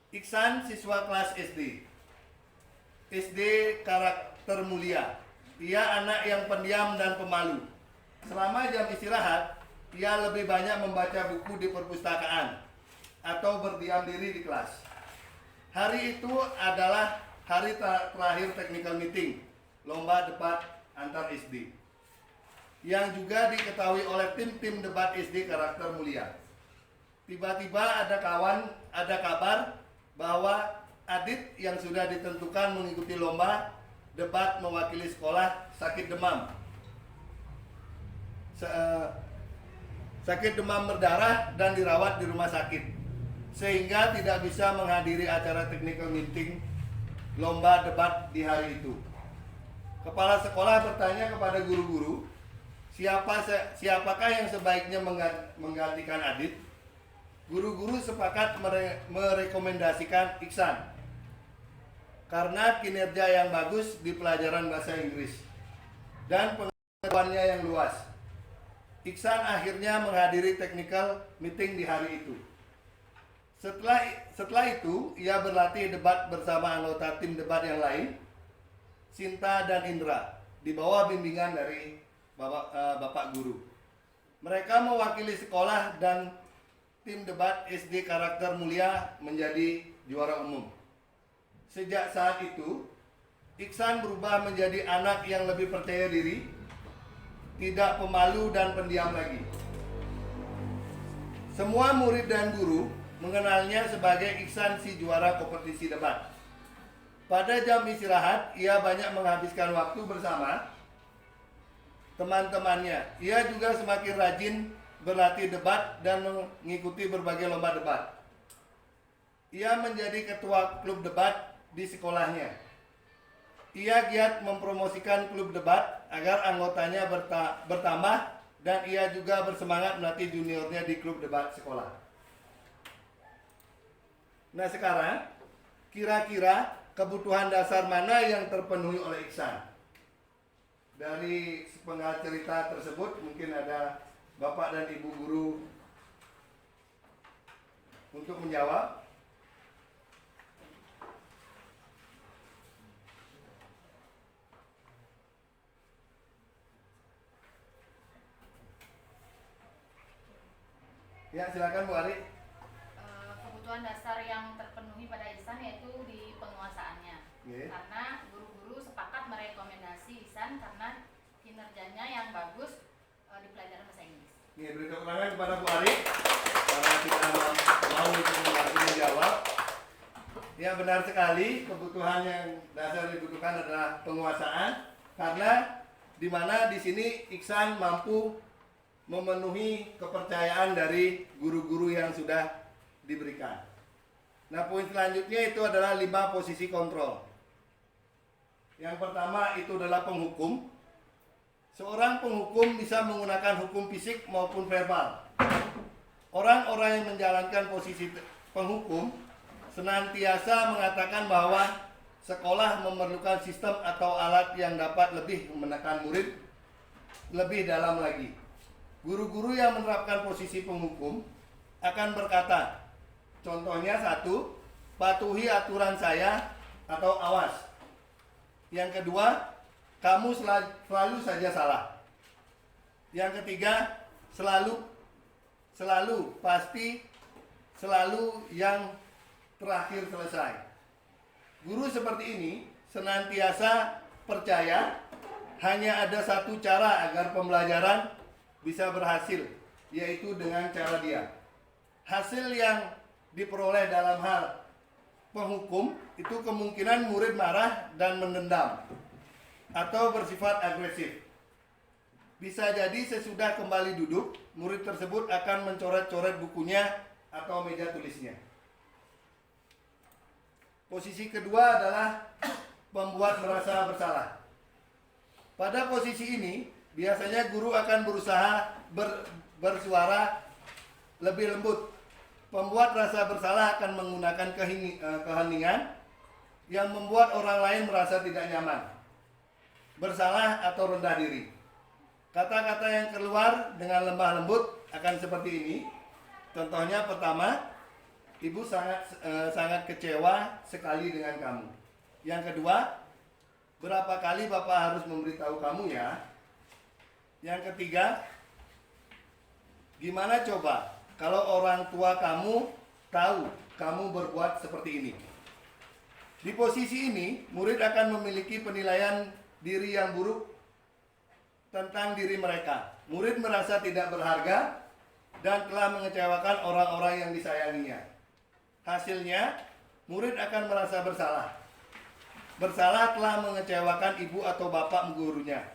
Iksan, siswa kelas SD. SD karakter mulia. Ia anak yang pendiam dan pemalu. Selama jam istirahat, ia lebih banyak membaca buku di perpustakaan atau berdiam diri di kelas. Hari itu adalah hari terakhir technical meeting, lomba debat antar SD, yang juga diketahui oleh tim-tim debat SD karakter mulia. Tiba-tiba ada kabar bahwa Adit yang sudah ditentukan mengikuti lomba debat mewakili sekolah sakit demam. Sakit demam berdarah dan dirawat di rumah sakit, sehingga tidak bisa menghadiri acara technical meeting lomba debat di hari itu. Kepala sekolah bertanya kepada guru-guru, siapakah yang sebaiknya menggantikan Adit? Guru-guru sepakat merekomendasikan Iksan karena kinerja yang bagus di pelajaran bahasa Inggris dan pengetahuannya yang luas. Iksan akhirnya menghadiri technical meeting di hari itu. Setelah itu, ia berlatih debat bersama anggota tim debat yang lain, Sinta dan Indra, di bawah bimbingan dari Bapak Guru. Mereka mewakili sekolah dan tim debat SD Karakter Mulia menjadi juara umum. Sejak saat itu, Iksan berubah menjadi anak yang lebih percaya diri, tidak pemalu dan pendiam lagi. Semua murid dan guru mengenalnya sebagai Iksan si juara kompetisi debat. Pada jam istirahat, ia banyak menghabiskan waktu bersama teman-temannya. Ia juga semakin rajin berlatih debat dan mengikuti berbagai lomba debat. Ia menjadi ketua klub debat di sekolahnya. Ia giat mempromosikan klub debat agar anggotanya bertambah, dan ia juga bersemangat melatih juniornya di klub debat sekolah. Nah sekarang, kira-kira kebutuhan dasar mana yang terpenuhi oleh Iksan? Dari sepenggal cerita tersebut mungkin ada Bapak dan Ibu guru untuk menjawab. Ya, silakan Bu Ari. Kebutuhan dasar yang terpenuhi pada Ihsan yaitu di penguasaannya. Karena guru-guru sepakat merekomendasi Ihsan karena kinerjanya yang bagus di pelajaran bahasa Inggris. Beri tepuk tangan kepada Bu Ari karena kita mau untuk menjawab. Ya, benar sekali, kebutuhan yang dasar dibutuhkan adalah penguasaan, karena di mana di sini Iksan mampu memenuhi kepercayaan dari guru-guru yang sudah diberikan. Nah, poin selanjutnya itu adalah 5 posisi kontrol. Yang pertama itu adalah penghukum. Seorang penghukum bisa menggunakan hukum fisik maupun verbal. Orang-orang yang menjalankan posisi penghukum senantiasa mengatakan bahwa sekolah memerlukan sistem atau alat yang dapat lebih menekan murid lebih dalam lagi. Guru-guru yang menerapkan posisi penghukum akan berkata, contohnya 1, patuhi aturan saya atau awas. Yang kedua, kamu selalu saja salah. Yang ketiga, selalu, pasti, selalu yang terakhir selesai. Guru seperti ini senantiasa percaya hanya ada satu cara agar pembelajaran bisa berhasil, yaitu dengan cara dia. Hasil yang diperoleh dalam hal penghukum itu kemungkinan murid marah dan mendendam atau bersifat agresif. Bisa jadi sesudah kembali duduk, murid tersebut akan mencoret-coret bukunya atau meja tulisnya. Posisi kedua adalah membuat merasa bersalah. Pada posisi ini, biasanya guru akan berusaha bersuara lebih lembut. Pembuat rasa bersalah akan menggunakan keheningan yang membuat orang lain merasa tidak nyaman, bersalah atau rendah diri. Kata-kata yang keluar dengan lemah lembut akan seperti ini. Contohnya pertama, ibu sangat kecewa sekali dengan kamu. Yang kedua, berapa kali bapak harus memberitahu kamu ya? Yang ketiga, gimana coba kalau orang tua kamu tahu kamu berbuat seperti ini? Di posisi ini, murid akan memiliki penilaian diri yang buruk tentang diri mereka. Murid merasa tidak berharga dan telah mengecewakan orang-orang yang disayanginya. Hasilnya, murid akan merasa bersalah. Bersalah telah mengecewakan ibu atau bapak gurunya.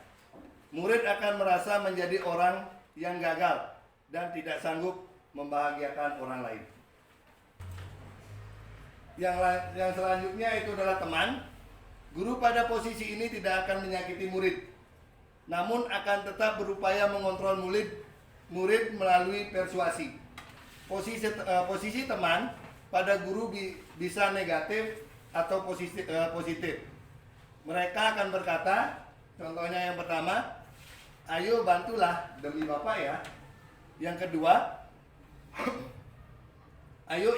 Murid akan merasa menjadi orang yang gagal dan tidak sanggup membahagiakan orang lain. Yang selanjutnya itu adalah teman. Guru pada posisi ini tidak akan menyakiti murid, namun akan tetap berupaya mengontrol murid melalui persuasi. Posisi teman pada guru bisa negatif atau positif. Mereka akan berkata, contohnya yang pertama, ayo bantulah demi bapak ya. Yang kedua, Ayo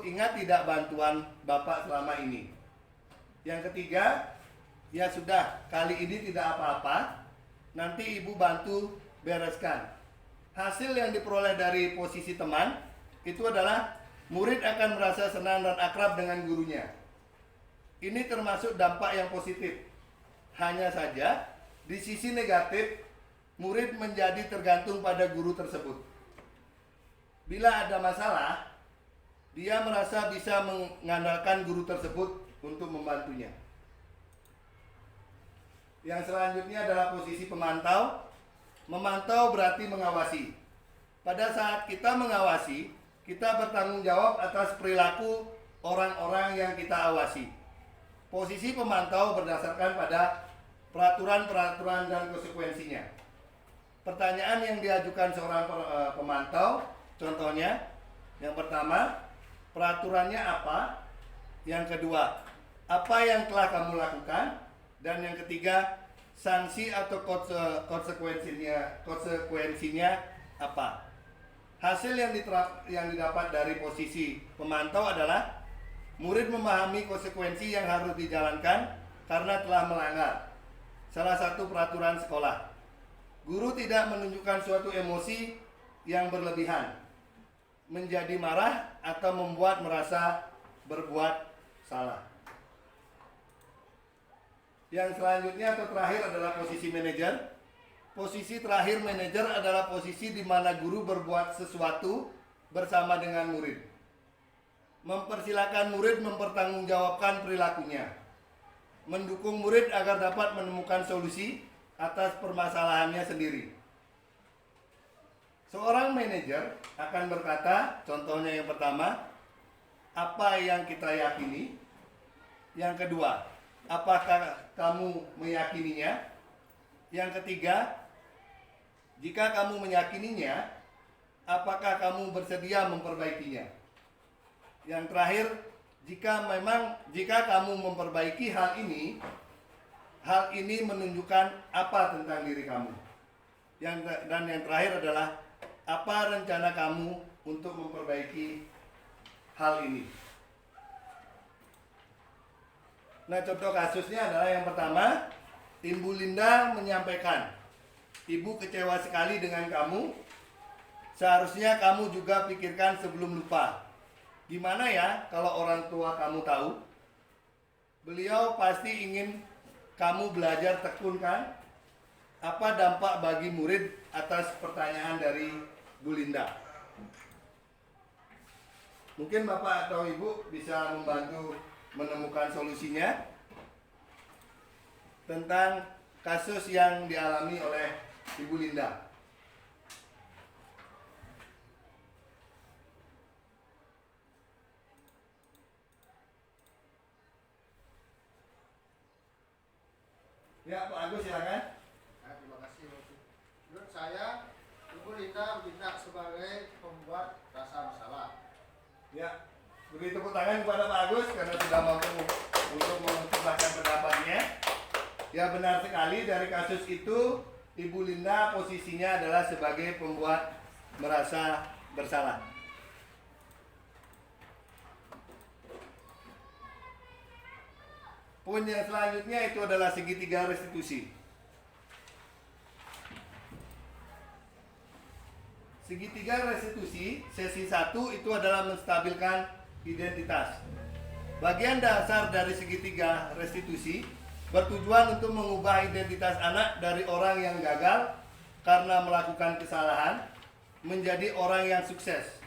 ingat tidak bantuan Bapak selama ini. Yang ketiga, ya sudah, kali ini tidak apa-apa, nanti Ibu bantu bereskan. Hasil yang diperoleh dari posisi teman itu adalah murid akan merasa senang dan akrab dengan gurunya. Ini termasuk dampak yang positif. Hanya saja, di sisi negatif, murid menjadi tergantung pada guru tersebut. Bila ada masalah, dia merasa bisa mengandalkan guru tersebut untuk membantunya. Yang selanjutnya adalah posisi pemantau. Memantau berarti mengawasi. Pada saat kita mengawasi, kita bertanggung jawab atas perilaku orang-orang yang kita awasi. Posisi pemantau berdasarkan pada peraturan-peraturan dan konsekuensinya. Pertanyaan yang diajukan seorang pemantau, contohnya, yang pertama, peraturannya apa? Yang kedua, apa yang telah kamu lakukan? Dan yang ketiga, sanksi atau konsekuensinya apa? Hasil yang didapat dari posisi pemantau adalah murid memahami konsekuensi yang harus dijalankan karena telah melanggar salah satu peraturan sekolah. Guru tidak menunjukkan suatu emosi yang berlebihan, menjadi marah atau membuat merasa berbuat salah. Yang selanjutnya atau terakhir adalah posisi manajer. Posisi terakhir manajer adalah posisi di mana guru berbuat sesuatu bersama dengan murid. Mempersilakan murid mempertanggungjawabkan perilakunya. Mendukung murid agar dapat menemukan solusi atas permasalahannya sendiri. Seorang manajer akan berkata, contohnya yang pertama, apa yang kita yakini. Yang kedua, apakah kamu meyakininya? Yang ketiga, jika kamu meyakininya, apakah kamu bersedia memperbaikinya? Yang terakhir, jika kamu memperbaiki hal ini menunjukkan apa tentang diri kamu. Dan yang terakhir adalah apa rencana kamu untuk memperbaiki hal ini. Nah, contoh kasusnya adalah yang pertama, Ibu Linda menyampaikan, Ibu kecewa sekali dengan kamu, seharusnya kamu juga pikirkan sebelum lupa. Gimana ya kalau orang tua kamu tahu? Beliau pasti ingin kamu belajar tekun kan? Apa dampak bagi murid atas pertanyaan dari Bu Linda? Mungkin Bapak atau Ibu bisa membantu menemukan solusinya tentang kasus yang dialami oleh Ibu Linda. Ya, Pak Agus silakan. Nah, terima kasih. Menurut saya, Ibu Linda bertindak sebagai pembuat rasa bersalah. Ya, beri tepuk tangan kepada Pak Agus karena sudah mampu untuk mengungkapkan pendapatnya. Ya, benar sekali, dari kasus itu Ibu Linda posisinya adalah sebagai pembuat merasa bersalah. Poin yang selanjutnya itu adalah segitiga restitusi. Segitiga restitusi sesi 1 itu adalah menstabilkan identitas. Bagian dasar dari segitiga restitusi bertujuan untuk mengubah identitas anak dari orang yang gagal karena melakukan kesalahan menjadi orang yang sukses.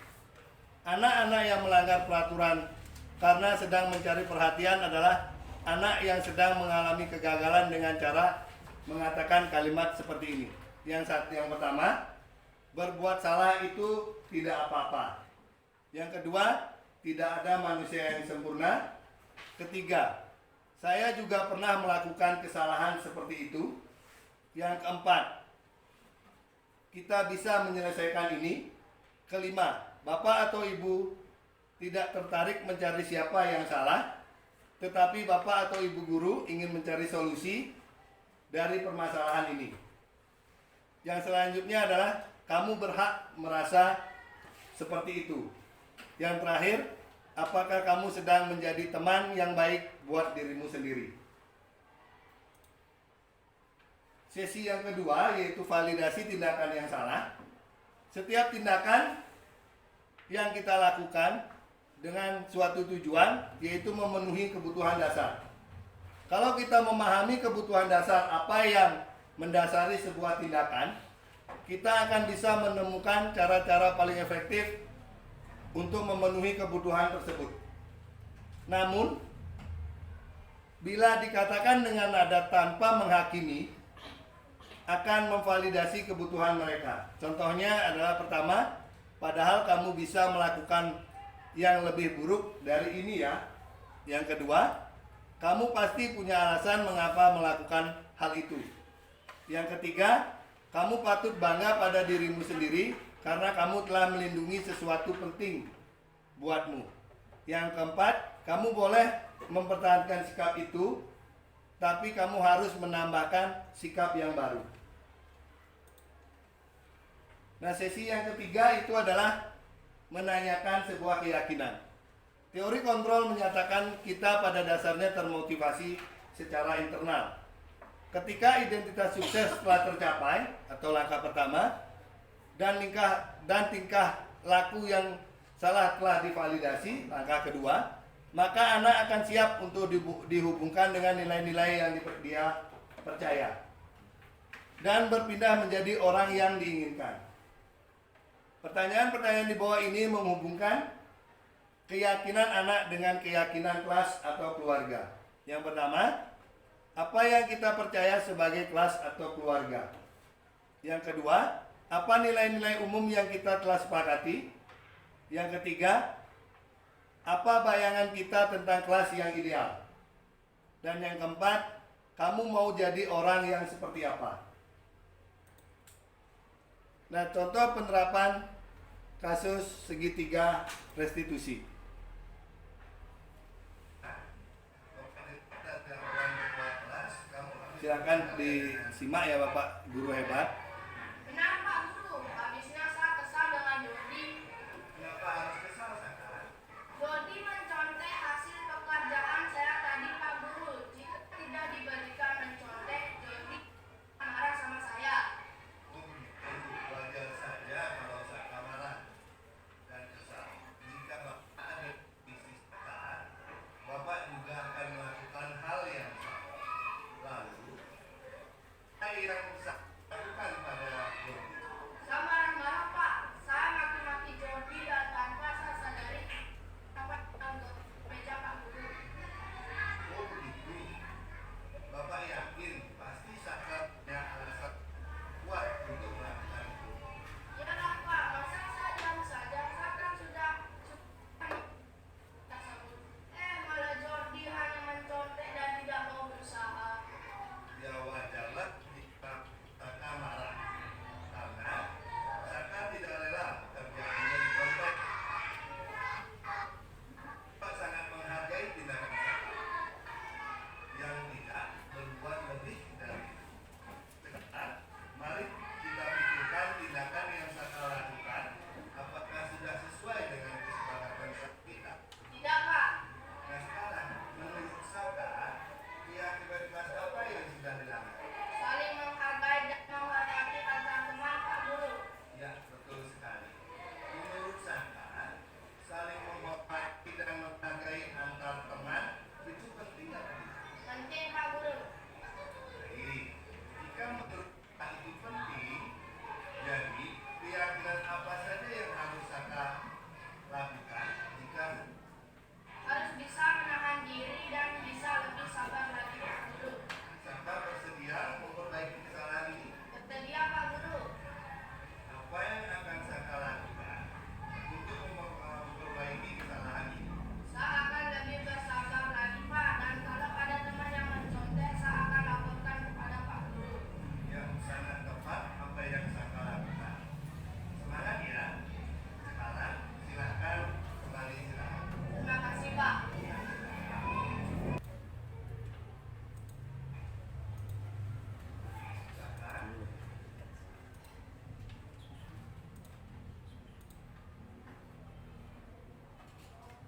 Anak-anak yang melanggar peraturan karena sedang mencari perhatian adalah anak yang sedang mengalami kegagalan dengan cara mengatakan kalimat seperti ini. Yang pertama, berbuat salah itu tidak apa-apa. Yang kedua, tidak ada manusia yang sempurna. Ketiga, saya juga pernah melakukan kesalahan seperti itu. Yang keempat, kita bisa menyelesaikan ini. Kelima, Bapak atau Ibu tidak tertarik mencari siapa yang salah, tetapi Bapak atau Ibu guru ingin mencari solusi dari permasalahan ini. Yang selanjutnya adalah kamu berhak merasa seperti itu. Yang terakhir, apakah kamu sedang menjadi teman yang baik buat dirimu sendiri? Sesi yang kedua yaitu validasi tindakan yang salah. Setiap tindakan yang kita lakukan dengan suatu tujuan yaitu memenuhi kebutuhan dasar. Kalau kita memahami kebutuhan dasar apa yang mendasari sebuah tindakan, kita akan bisa menemukan cara-cara paling efektif untuk memenuhi kebutuhan tersebut. Namun, bila dikatakan dengan nada tanpa menghakimi, akan memvalidasi kebutuhan mereka. Contohnya adalah pertama, padahal kamu bisa melakukan yang lebih buruk dari ini ya. Yang kedua, kamu pasti punya alasan mengapa melakukan hal itu. Yang ketiga, kamu patut bangga pada dirimu sendiri karena kamu telah melindungi sesuatu penting buatmu. Yang keempat, kamu boleh mempertahankan sikap itu, tapi kamu harus menambahkan sikap yang baru. Nah, sesi yang ketiga itu adalah menanyakan sebuah keyakinan. Teori kontrol menyatakan kita pada dasarnya termotivasi secara internal. Ketika identitas sukses telah tercapai atau langkah pertama dan tingkah laku yang salah telah divalidasi, langkah kedua, maka anak akan siap untuk dihubungkan dengan nilai-nilai yang dia percaya dan berpindah menjadi orang yang diinginkan. Pertanyaan-pertanyaan di bawah ini menghubungkan keyakinan anak dengan keyakinan kelas atau keluarga. Yang pertama, apa yang kita percaya sebagai kelas atau keluarga. Yang kedua, apa nilai-nilai umum yang kita telah sepakati. Yang ketiga, apa bayangan kita tentang kelas yang ideal. Dan yang keempat, kamu mau jadi orang yang seperti apa. Nah, contoh penerapan kasus segitiga restitusi. Silakan disimak ya Bapak Guru hebat. Benar Pak Guru, habisnya saya kesal dengan Jody. Kenapa harus kesal sekarang? Jody mencontek hasil pekerjaan saya tadi Pak Guru. Jika tidak diberikan mencontek, Jody marah sama saya. Wajar saja kalau saya marah dan kesal. Jika Bapak ada di sisi Bapak juga akan melakukan hal yang sama. Lalu, yang bisa lakukan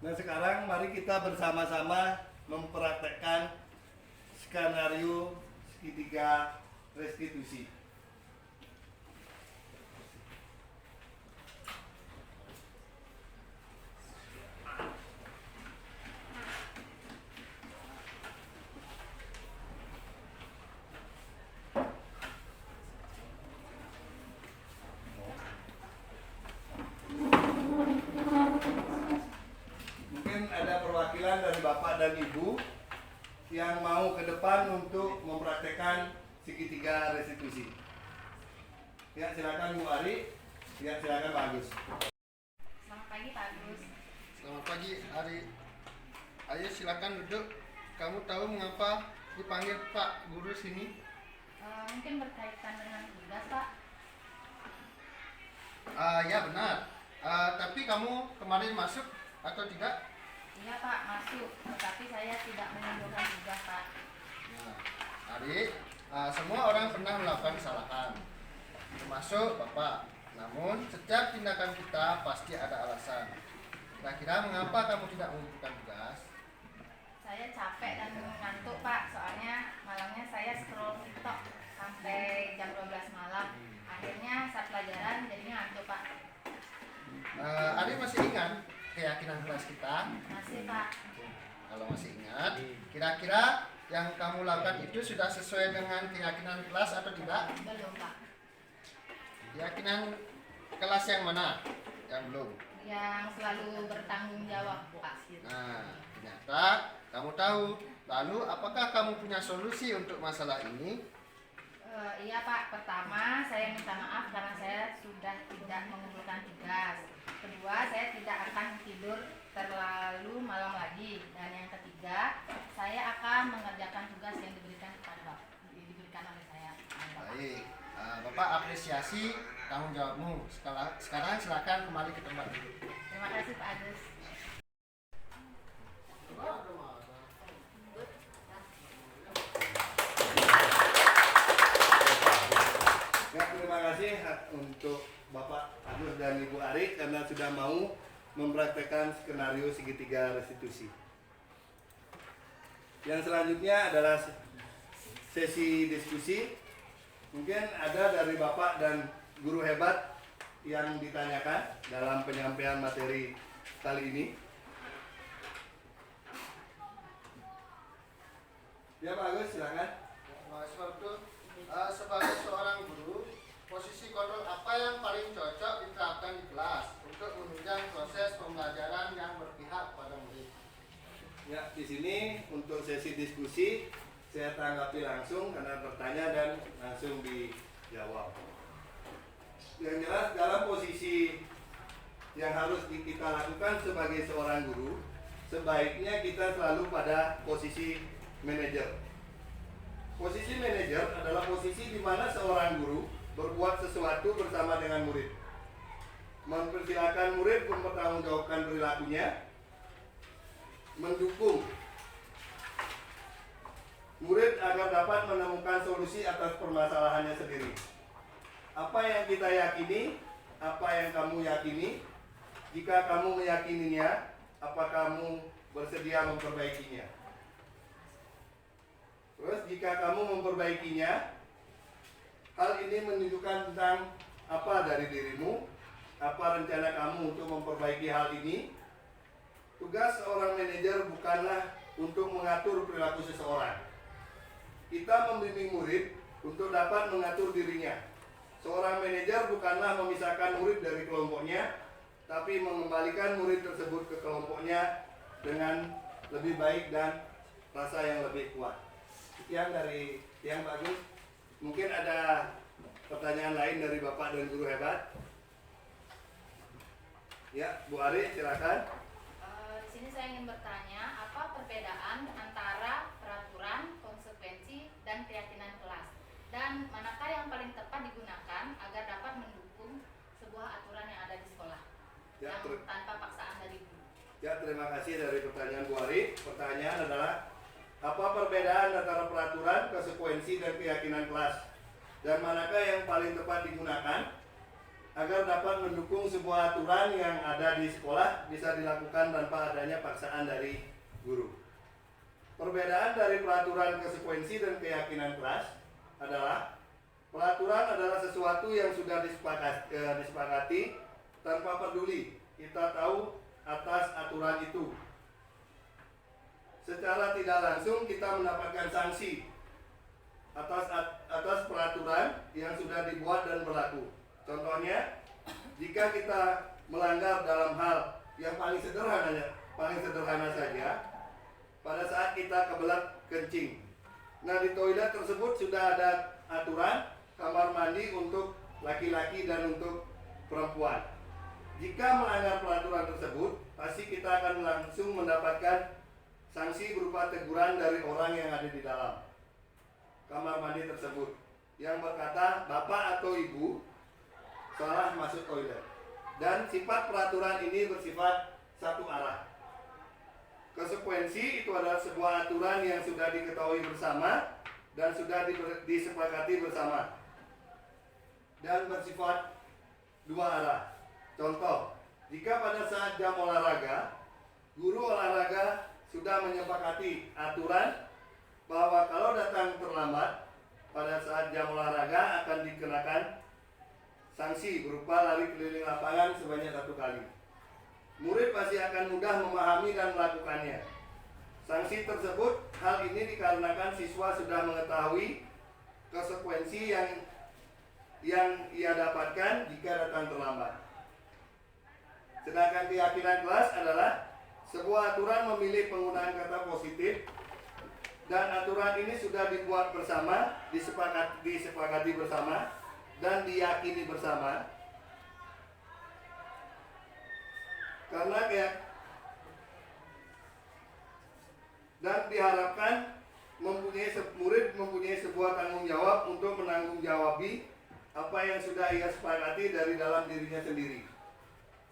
Nah sekarang mari kita bersama-sama mempraktekkan skenario segitiga restitusi. Mungkin ada perwakilan dari Bapak dan Ibu yang mau ke depan untuk mempraktekkan segitiga restitusi. Ya, silakan Bu Ari. Ya, silakan Pak Agus. Selamat pagi Pak Agus. Selamat pagi, Ari. Ayo silakan duduk. Kamu tahu mengapa dipanggil Pak Guru sini? Mungkin berkaitan dengan tugas Pak. Ya benar. Tapi kamu kemarin masuk atau tidak? Iya Pak, masuk. Tetapi saya tidak menunjukkan tugas Pak. Nah, Ari, semua orang pernah melakukan kesalahan, termasuk Bapak. Namun, setiap tindakan kita pasti ada alasan. Kira-kira mengapa kamu tidak menunjukkan tugas? Saya capek dan ngantuk Pak. Soalnya malamnya saya scroll TikTok sampai jam 12 malam. Akhirnya saat pelajaran jadinya ngantuk Pak. Ari masih ingat keyakinan kelas kita? Masih Pak. Kalau masih ingat, kira-kira yang kamu lakukan itu sudah sesuai dengan keyakinan kelas atau tidak? Belum Pak. Keyakinan kelas yang mana? Yang belum? Yang selalu bertanggung jawab Pak. Nah, ternyata kamu tahu. Lalu, apakah kamu punya solusi untuk masalah ini? Iya Pak, pertama saya minta maaf karena saya sudah tidak mengumpulkan tugas. Kedua, saya tidak akan tidur terlalu malam lagi. Dan yang ketiga, saya akan mengerjakan tugas yang diberikan oleh saya. Baik, Bapak apresiasi tanggung jawabmu. Sekarang silakan kembali ke tempat duduk. Terima kasih Pak Agus. Ya, terima kasih untuk Bapak Agus dan Ibu Ari karena sudah mau mempraktekkan skenario segitiga restitusi. Yang selanjutnya adalah sesi diskusi. Mungkin ada dari Bapak dan guru hebat yang ditanyakan dalam penyampaian materi kali ini. Ya Pak Agus, silakan. Sebagai seorang guru, posisi kontrol apa yang paling cocok diterapkan di kelas untuk menunjang proses pembelajaran yang berpihak pada murid? Ya, di sini untuk sesi diskusi saya tanggapi langsung karena bertanya dan langsung dijawab. Yang jelas dalam posisi yang harus kita lakukan sebagai seorang guru, sebaiknya kita selalu pada posisi manajer. Posisi manajer adalah posisi di mana seorang guru berbuat sesuatu bersama dengan murid. Mempersilahkan murid mempertanggungjawabkan perilakunya, mendukung murid agar dapat menemukan solusi atas permasalahannya sendiri. Apa yang kita yakini, apa yang kamu yakini, jika kamu meyakininya, apa kamu bersedia memperbaikinya? Terus jika kamu memperbaikinya, hal ini menunjukkan tentang apa dari dirimu, apa rencana kamu untuk memperbaiki hal ini. Tugas seorang manajer bukanlah untuk mengatur perilaku seseorang. Kita membimbing murid untuk dapat mengatur dirinya. Seorang manajer bukanlah memisahkan murid dari kelompoknya, tapi mengembalikan murid tersebut ke kelompoknya dengan lebih baik dan rasa yang lebih kuat. Sekian dari yang bagus. Mungkin ada pertanyaan lain dari Bapak dan guru hebat. Ya, Bu Ari, silakan. Di sini saya ingin bertanya, apa perbedaan antara peraturan, konsekuensi, dan keyakinan kelas? Dan manakah yang paling tepat digunakan agar dapat mendukung sebuah aturan yang ada di sekolah? Ya, yang tanpa paksaan dari guru. Ya, terima kasih dari pertanyaan Bu Ari. Pertanyaan adalah, apa perbedaan antara peraturan, konsekuensi, dan keyakinan kelas? Dan manakah yang paling tepat digunakan agar dapat mendukung sebuah aturan yang ada di sekolah bisa dilakukan tanpa adanya paksaan dari guru. Perbedaan dari peraturan konsekuensi dan keyakinan kelas adalah peraturan adalah sesuatu yang sudah disepakati tanpa peduli kita tahu atas aturan itu. Secara tidak langsung kita mendapatkan sanksi atas peraturan yang sudah dibuat dan berlaku. Contohnya, jika kita melanggar dalam hal yang paling sederhana saja, pada saat kita kebelet kencing. Nah, di toilet tersebut sudah ada aturan kamar mandi untuk laki-laki dan untuk perempuan. Jika melanggar peraturan tersebut, pasti kita akan langsung mendapatkan sanksi berupa teguran dari orang yang ada di dalam kamar mandi tersebut yang berkata bapak atau ibu salah masuk toilet. Dan sifat peraturan ini bersifat satu arah. Konsekuensi itu adalah sebuah aturan yang sudah diketahui bersama dan sudah disepakati bersama dan bersifat dua arah. Contoh, jika pada saat jam olahraga guru olahraga sudah menyepakati aturan bahwa kalau datang terlambat pada saat jam olahraga akan dikenakan sanksi berupa lari keliling lapangan sebanyak 1 kali. Murid pasti akan mudah memahami dan melakukannya. Sanksi tersebut, hal ini dikarenakan siswa sudah mengetahui konsekuensi yang ia dapatkan jika datang terlambat. Sedangkan keyakinan kelas adalah sebuah aturan memilih penggunaan kata positif dan aturan ini sudah dibuat bersama, disepakati bersama dan diyakini bersama. Karena dan diharapkan murid mempunyai sebuah tanggung jawab untuk menanggung-jawabi apa yang sudah ia sepakati dari dalam dirinya sendiri.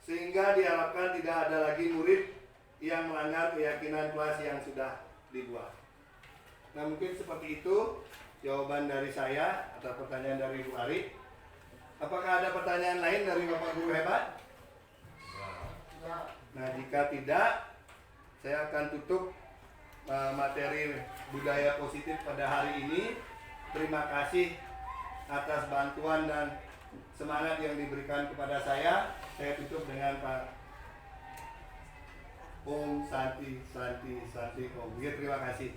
Sehingga diharapkan tidak ada lagi murid yang melanggar keyakinan kelas yang sudah dibuat. Nah, mungkin seperti itu jawaban dari saya atas pertanyaan dari Bu Ari. Apakah ada pertanyaan lain dari Bapak Guru Hebat? Nah, jika tidak, saya akan tutup materi budaya positif pada hari ini. Terima kasih atas bantuan dan semangat yang diberikan kepada saya. Saya tutup dengan Pak Om Santi Om. Ya, terima kasih.